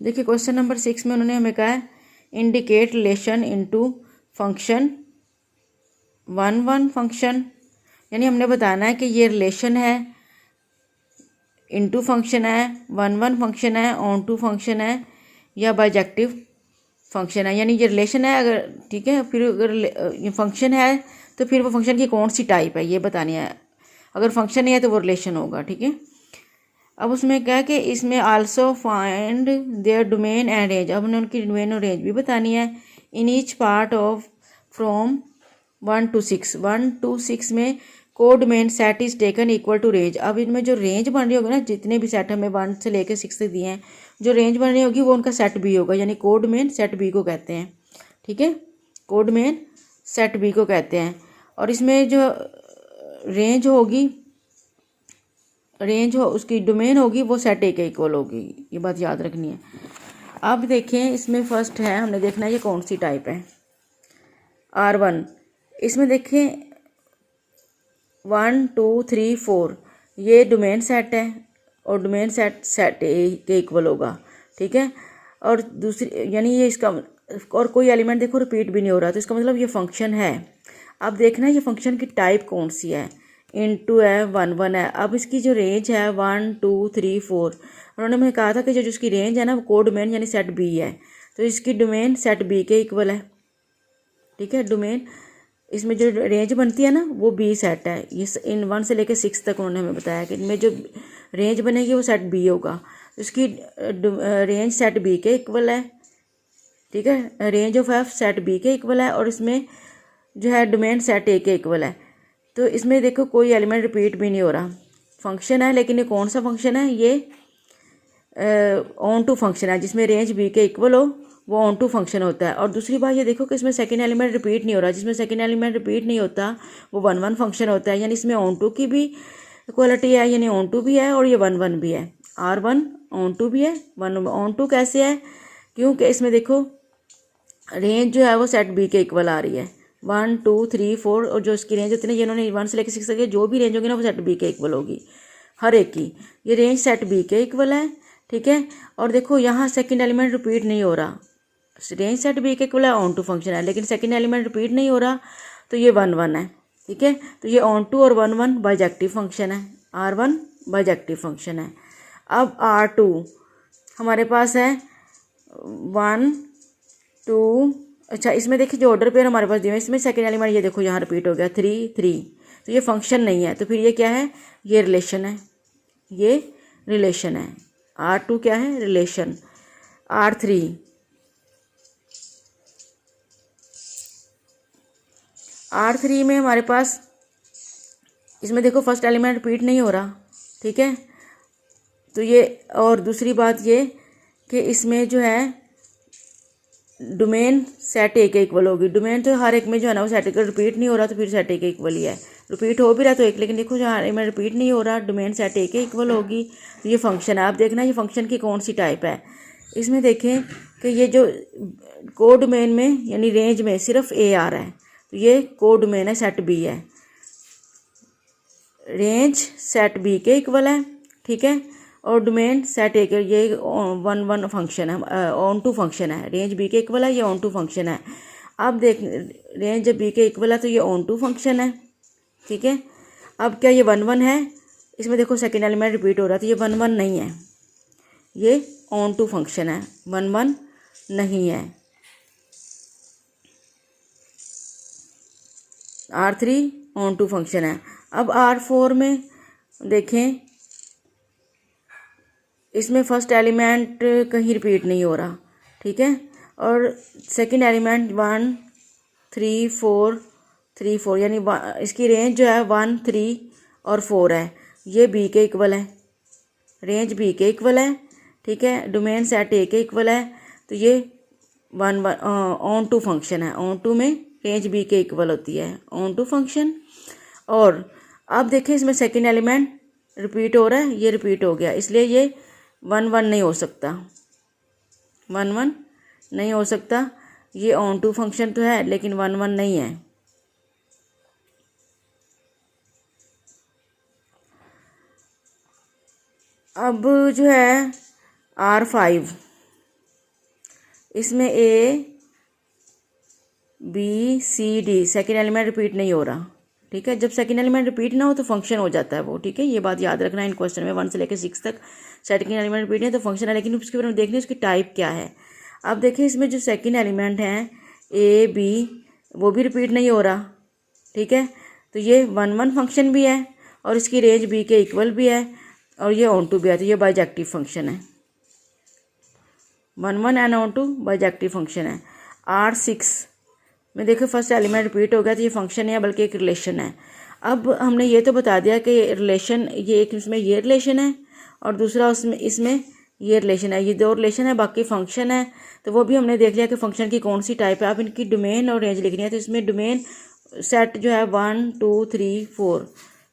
देखिए क्वेश्चन नंबर 6 में उन्होंने हमें कहा है indicate relation into function 1 1 function, यानी हमने बताना है कि ये रिलेशन है, इनटू फंक्शन है, 1 1 फंक्शन है, ऑन टू फंक्शन है, या बाइजेक्टिव फंक्शन है। यानी ये रिलेशन है अगर, ठीक है, फिर अगर ये फंक्शन है तो फिर वो फंक्शन की कौन सी टाइप है ये बतानी है। अगर फंक्शन नहीं है तो वो रिलेशन होगा, ठीक है। अब उसमें क्या है कि इसमें also find their domain and range, अब उन्हें उनकी डोमेन और रेंज भी बतानी है। In each part of from 1 to 6, 1 to 6 में codomain set is taken equal to range. अब इनमें जो रेंज बन रही होगी ना, जितने भी सेट हमें 1 से लेकर 6 तक दिए हैं, जो रेंज बन रही होगी वो उनका सेट बी होगा, यानी कोड मेन सेट बी को कहते हैं, ठीक है। कोड मेन सेट बी को कहते हैं। और इसमें जो रेंज होगी, रेंज हो उसकी डोमेन होगी वो सेट ए के इक्वल होगी, ये बात याद रखनी है। अब देखें इसमें फर्स्ट है, हमने देखना है ये कौन सी टाइप है, R1। इसमें देखें 1 2 3 4 ये डोमेन सेट है और डोमेन सेट ए के इक्वल होगा, ठीक है। और दूसरी यानी ये इसका, और कोई एलिमेंट देखो रिपीट भी नहीं हो रहा, तो इसका मतलब ये फंक्शन है। अब देखना है ये फंक्शन की टाइप कौन सी है, इनटू है, 1 1 है। अब इसकी जो रेंज है 1 2 3 4, उन्होंने मुझे कहा था कि जो जिसकी रेंज है ना वो कोड मेन यानी सेट बी है, तो इसकी डोमेन सेट बी के इक्वल है, ठीक है। डोमेन इसमें जो रेंज बनती है ना वो बी सेट है। ये इन 1 से लेकर 6 तक उन्होंने हमें बताया कि इनमें जो रेंज बनेगी वो सेट बी होगा, तो इसकी रेंज सेट बी के इक्वल है, ठीक है। Range of F set B के इक्वल है और इसमें जो है डोमेन सेट ए के इक्वल है। तो इसमें देखो कोई एलिमेंट रिपीट भी नहीं हो रहा, फंक्शन है, लेकिन ये कौन सा फंक्शन है, ये ऑन टू फंक्शन है, जिसमें रेंज बी के इक्वल हो वो ऑन टू फंक्शन होता है। और दूसरी बात ये देखो कि इसमें सेकंड एलिमेंट रिपीट नहीं हो रहा, जिसमें सेकंड एलिमेंट रिपीट नहीं होता वो 1 1 फंक्शन होता है, यानी इसमें ऑन टू की भी क्वालिटी है, यानी ऑन टू भी है और ये 1 1 भी है। R1 ऑन टू भी है, 1 ऑन टू कैसे है, क्योंकि इसमें देखो रेंज जो है वो सेट बी के इक्वल आ रही है, 1 2 3 4, और जो इसकी रेंज होती है ना, जिन्होंने 1 से लेकर 6 तक जो भी रेंज होगी ना वो सेट बी के इक्वल होगी हर एक की। ये रेंज सेट बी के इक्वल है, ठीक है। और देखो यहाँ सेकंड एलिमेंट रिपीट नहीं हो रहा, रेंज सेट बी के इक्वल है, ऑन टू फंक्शन है, लेकिन सेकंड एलिमेंट रिपीट नहीं हो रहा, तो ये 1 1 है, ठीक है। तो ये ऑन टू और 1 1 बाइजेक्टिव फंक्शन है, R1 बाइजेक्टिव फंक्शन है। अब R2 हमारे पास है 1 2, अच्छा इसमें देखिए जो ऑर्डर पेयर हमारे पास दिए हैं इसमें सेकंड एलिमेंट ये देखो यहाँ रिपीट हो गया 3 3, तो ये फंक्शन नहीं है, तो फिर ये क्या है, ये रिलेशन है, ये रिलेशन है। R2 क्या है, रिलेशन। R3 में हमारे पास इसमें देखो फर्स्ट एलिमेंट रिपीट नहीं हो रहा, ठीक है। तो ये, और दूसरी बात ये कि इसमें जो है डोमेन सेट ए के इक्वल होगी, डोमेन तो हर एक में जो है ना वो सेट के रिपीट नहीं हो रहा, तो फिर सेट ए के इक्वल ही है। रिपीट हो भी रहा तो एक, लेकिन देखो जो हर में रिपीट नहीं हो रहा, डोमेन सेट ए के इक्वल होगी, तो ये फंक्शन है। आप देखना ये फंक्शन की कौन सी टाइप है। इसमें देखें कि ये जो कोड डोमेन में यानी रेंज में सिर्फ ए आ रहा है, तो ये कोड डोमेन है, सेट बी है, रेंज सेट बी के इक्वल है, ठीक है। और डोमेन सेट ए के, ये 1 1 फंक्शन है, ऑन टू फंक्शन है, रेंज बी के इक्वल है, ये ऑन टू फंक्शन है। अब देख रेंज जब बी के इक्वल है तो ये ऑन टू फंक्शन है, ठीक है। अब क्या ये 1 1 है, इसमें देखो सेकेंड एलिमेंट रिपीट हो रहा है, तो ये 1 1 नहीं है, ये ऑन टू फंक्शन है, 1 1 नहीं है। R3 ऑन टू फंक्शन है। अब R4 में देखें, इसमें फर्स्ट एलिमेंट कहीं रिपीट नहीं हो रहा, ठीक है, और सेकंड एलिमेंट 1 3 4 3 4, यानी इसकी रेंज जो है 1 3 और 4 है, ये बी के इक्वल है, रेंज बी के इक्वल है, ठीक है, डोमेन सेट ए के इक्वल है, तो ये 1 1 ऑन टू फंक्शन है। ऑन टू में रेंज बी के इक्वल होती है, ऑन टू फंक्शन। और अब देखें इसमें सेकंड एलिमेंट रिपीट हो रहा है, ये रिपीट हो गया, इसलिए ये 1 1 नहीं हो सकता, 1 1 नहीं हो सकता। ये ऑन टू फंक्शन तो है लेकिन 1 1 नहीं है। अब जो है R5, इसमें A B C D second element repeat नहीं हो रहा, ठीक है। जब सेकेंड एलिमेंट रिपीट ना हो तो फंक्शन हो जाता है वो, ठीक है, ये बात याद रखना इन क्वेश्चन में 1 से लेकर 6 तक सेकेंड एलिमेंट रिपीट नहीं तो फंक्शन है, लेकिन उसके बारे में देखने उसकी टाइप क्या है। अब देखिए इसमें जो सेकेंड एलिमेंट हैं A B वो भी रिपीट नहीं हो रहा, ठीक है, तो ये 1 1 फंक्शन भी है और इसकी रेंज B के इक्वल भी है और ये ऑन टू भी है, तो ये बाइजेक्टिव फंक्शन है। 1 1 and on to bijective function है। R6 में देखो फर्स्ट एलिमेंट रिपीट हो गया, तो ये फंक्शन है बल्कि एक रिलेशन है। अब हमने ये तो बता दिया कि रिलेशन, ये एक इसमें ये रिलेशन है और दूसरा उसमें इसमें ये रिलेशन है, ये दो रिलेशन है, बाकी फंक्शन है। तो वो भी हमने देख लिया कि फंक्शन की कौन सी टाइप है। अब इनकी डोमेन और रेंज लिखनी है, तो इसमें डोमेन सेट जो है 1 2 3 4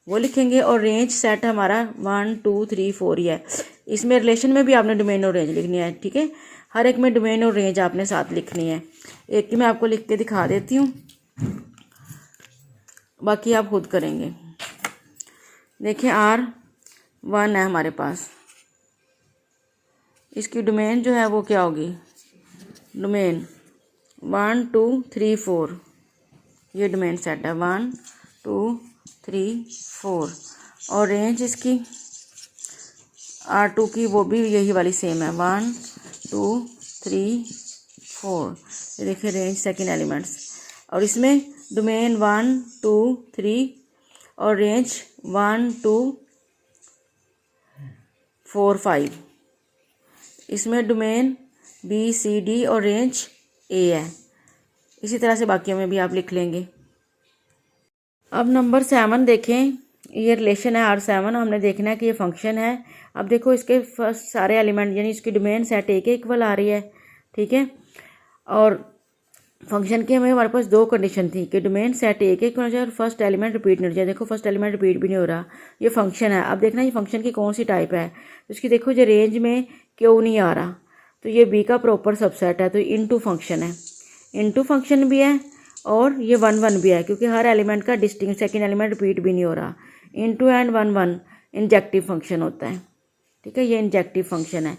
वो लिखेंगे और रेंज सेट हमारा 1 2 3 4 ही है। इसमें रिलेशन में भी आपने डोमेन और रेंज लिखनी है, ठीक है, हर एक में डोमेन और रेंज आपने साथ लिखनी है। एक की मैं आपको लिख के दिखा देती हूँ, बाकी आप खुद करेंगे। देखिए R1 है हमारे पास, इसकी डोमेन जो है वो क्या होगी, डोमेन 1 2 3 4, ये डोमेन सेट है 1 2 3 4 और रेंज इसकी R2 की वो भी यही वाली सेम है 1 2 3 4। ये देखिए रेंज सेकेंड एलिमेंट्स, और इसमें डोमेन 1 2 3 और रेंज 1 2 4 5। इसमें डोमेन B C D और रेंज A है। इसी तरह से बाकियों में भी आप लिख लेंगे। अब नंबर 7 देखें, ये रिलेशन है R7, हमने देखना है कि ये फंक्शन है। अब देखो इसके फर्स्ट सारे एलिमेंट यानी इसकी डोमेन सेट A के इक्वल आ रही है, ठीक है, और फंक्शन की हमारे पास दो कंडीशन थी कि डोमेन सेट A के इक्वल हो जाए और फर्स्ट एलिमेंट रिपीट नहीं हो जाए। देखो फर्स्ट एलिमेंट रिपीट भी नहीं हो रहा, ये फंक्शन है। अब देखना ये फंक्शन की कौन सी टाइप है, तो इसकी देखो जो रेंज में क्यों नहीं आ रहा, तो ये B का प्रॉपर सबसेट है, तो इनटू फंक्शन है, इनटू फंक्शन भी है और ये 1 1 भी है, क्योंकि हर एलिमेंट का डिस्टिंक्ट सेकेंड एलिमेंट रिपीट भी नहीं हो रहा। इनटू एंड 1 1 इंजेक्टिव फंक्शन होता है, ठीक है, ये इंजेक्टिव फंक्शन है।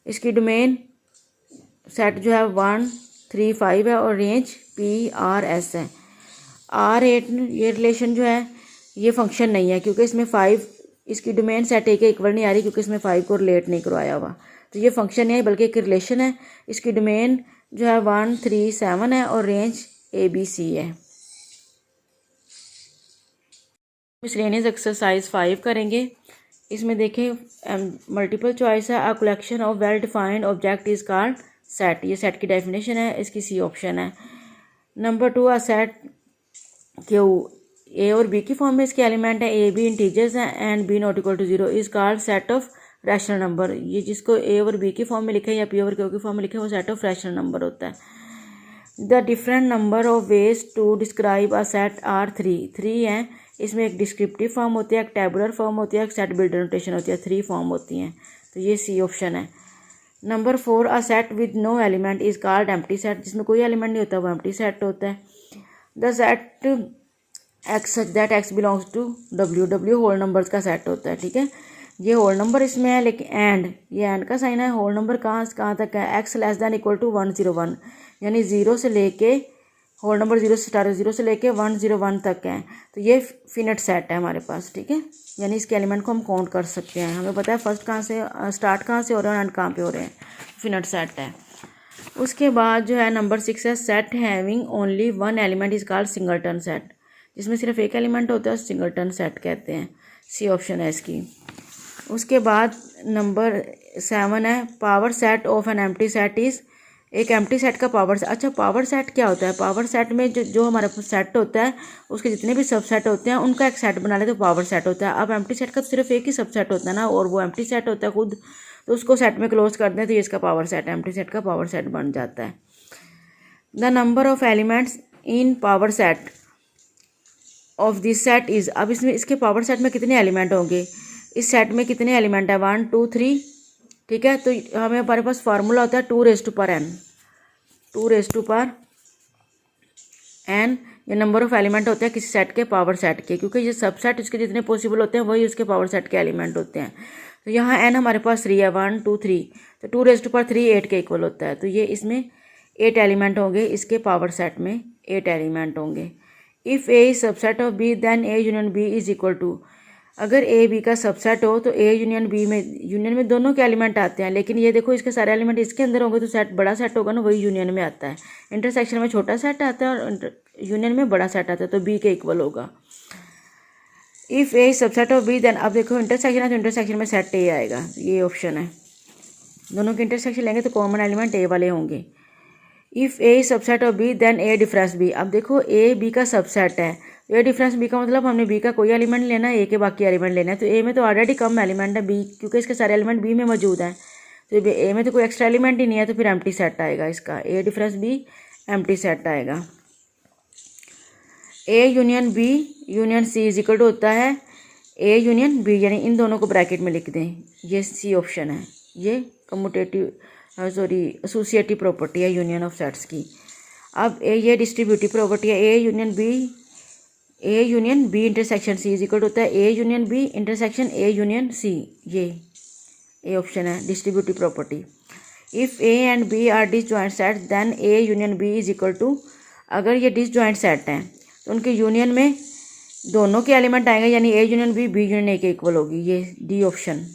इसकी डोमेन सेट जो है 1 3 5 है और रेंज P R S है। R8 ये रिलेशन जो है ये फंक्शन नहीं है, क्योंकि इसमें 5 इसकी डोमेन सेट A के इक्वल नहीं आ रही, क्योंकि इसमें 5 को रिलेट नहीं करवाया हुआ, तो ये फंक्शन नहीं है बल्कि एक रिलेशन है। इसकी डोमेन जो है 1 3 7 है और रेंज A B C है। मिसलेनियस एक्सरसाइज 5 करेंगे। इसमें देखें मल्टीपल चॉइस है, a collection of well defined object is called set, ये सेट की डेफिनेशन है, इसकी सी ऑप्शन है। Number 2, a set Q A और बी की फॉर्म में इसके एलिमेंट है, ए बी इंटीजर्स हैं and B not equal to 0 is called set of rational number. ये जिसको ए और बी की फॉर्म में लिखे या पी और क्यू की फॉर्म में लिखे वो सेट ऑफ रैशनल नंबर होता है। The different number of ways to describe a set are 3 हैं। इसमें एक डिस्क्रिप्टिव फॉर्म होती है, एक टेबुलर फॉर्म होती है, एक सेट बिल्डर नोटेशन होती है, 3 फॉर्म होती हैं, तो ये सी ऑप्शन है। Number 4, a set with no element is called empty set, जिसमें कोई एलिमेंट नहीं होता वो एम्प्टी सेट होता है। The set X such that X belongs to W, W whole numbers का सेट होता है, ठीक है, ये होल नंबर इसमें है, लेकिन ये एंड का साइन है। होल नंबर कहाँ तक है, X less than equal to 101, यानी 0 से लेके होल नंबर 0 से स्टार्ट 0 से लेके 101 तक है, तो ये फिनिट सेट है हमारे पास, ठीक है, यानी इसके एलिमेंट को हम काउंट कर सकते हैं। हमें पता है फर्स्ट कहाँ से स्टार्ट कहाँ से हो रहे हैं और एंड कहाँ पे हो रहे हैं, फिनिट सेट है। उसके बाद जो है नंबर 6 है, set having only one element is called singleton set. जिसमें सिर्फ एक एलिमेंट होता है, सिंगलटन सेट कहते हैं। सी ऑप्शन है इसकी। उसके बाद नंबर 7 है power set of an empty set is, एक एम्प्टी सेट का पावर सेट। अच्छा, पावर सेट क्या होता है? पावर सेट में जो हमारा सेट होता है उसके जितने भी सबसेट होते हैं उनका एक सेट बना लेते तो पावर सेट होता है। अब एम्प्टी सेट का तो सिर्फ एक ही सबसेट होता है ना, और वो एम्प्टी सेट होता है खुद, तो उसको सेट में क्लोज कर दें तो ये इसका पावर सेट, एम्प्टी सेट का पावर सेट बन जाता है। The number of elements in power set of this set is, अब इसमें इसके पावर सेट में कितने एलिमेंट होंगे? इस सेट में कितने एलिमेंट है? 1 2 3, ठीक है। तो हमें हमारे पास फार्मूला होता है 2⁻n, 2⁻n ये नंबर ऑफ एलिमेंट होते हैं किसी सेट के पावर सेट के, क्योंकि ये सबसेट इसके जितने पॉसिबल होते हैं वही उसके पावर सेट के एलिमेंट होते हैं। तो यहाँ n हमारे पास 3 है, 1 2 3, तो 2⁻3 8 के इक्वल होता है। तो ये इसमें 8 एलिमेंट होंगे, इसके पावर सेट में 8 एलिमेंट होंगे। If A is subset of B then A union B is equal to, अगर ए बी का सबसेट हो तो ए यूनियन बी में, यूनियन में दोनों के एलिमेंट आते हैं, लेकिन ये देखो इसके सारे एलिमेंट इसके अंदर होंगे तो सेट बड़ा सेट होगा ना, वही यूनियन में आता है। इंटरसेक्शन में छोटा सेट आता है और यूनियन में बड़ा सेट आता है, तो बी के इक्वल होगा। If A subset of B then, अब देखो इंटरसेक्शन है तो इंटरसेक्शन में सेट ए आएगा, ये ऑप्शन है। दोनों के इंटरसेक्शन लेंगे तो कॉमन एलिमेंट ए वाले होंगे। If A subset of B then A difference B, अब देखो ए बी का सबसेट है, ए डिफरेंस बी का मतलब हमने बी का कोई एलिमेंट लेना है, ए के बाकी एलिमेंट लेना है। तो ए में तो ऑलरेडी कम एलिमेंट है बी, क्योंकि इसके सारे एलिमेंट बी में मौजूद हैं, तो ए में तो कोई एक्स्ट्रा एलिमेंट ही नहीं है, तो फिर एम्प्टी सेट आएगा इसका, A difference B empty set आएगा। A union B union C is equal to होता है ए यूनियन बी, यानी इन दोनों को ब्रैकेट में लिख दें, ये सी ऑप्शन है। ये कम्यूटेटिव एसोसिएटिव प्रॉपर्टी है यूनियन ऑफ सेट्स की। अब ये डिस्ट्रीब्यूटिव प्रॉपर्टी है, A union B intersection C is equal होता है A union B intersection A union C, ये ए ऑप्शन है distributive property. If A and B are disjoint set then A union B is equal to, अगर ये disjoint set हैं तो उनके union में दोनों के एलिमेंट आएंगे, यानी A union B union A के इक्वल होगी, ये D option.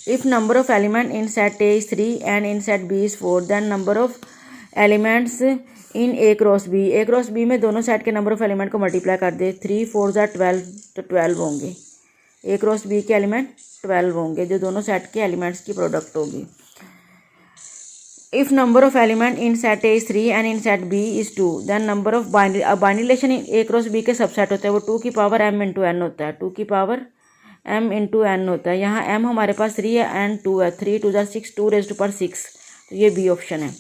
If number of element in set A is 3 and in set B is 4 then number of elements in A cross B, A cross B में दोनों set के number of element को multiply कर दे, 3 4 12, तो 12 होंगे। A cross B के element 12 होंगे, जो दोनों सेट के एलिमेंट्स की प्रोडक्ट होगी। If number of element in set A is 3 and in set B is 2 then number of binary, अब binary relation A cross B के सबसेट होता है, वो 2 की पावर m इंटू n होता है, 2 की पावर m इंटू n होता है। यहाँ m हमारे पास 3 है, n 2 है, 3 2 6, 2⁻6, तो ये बी ऑप्शन है।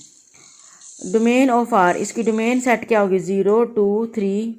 डोमेन ऑफ आर, इसकी डोमेन सेट क्या होगी? 0 2 3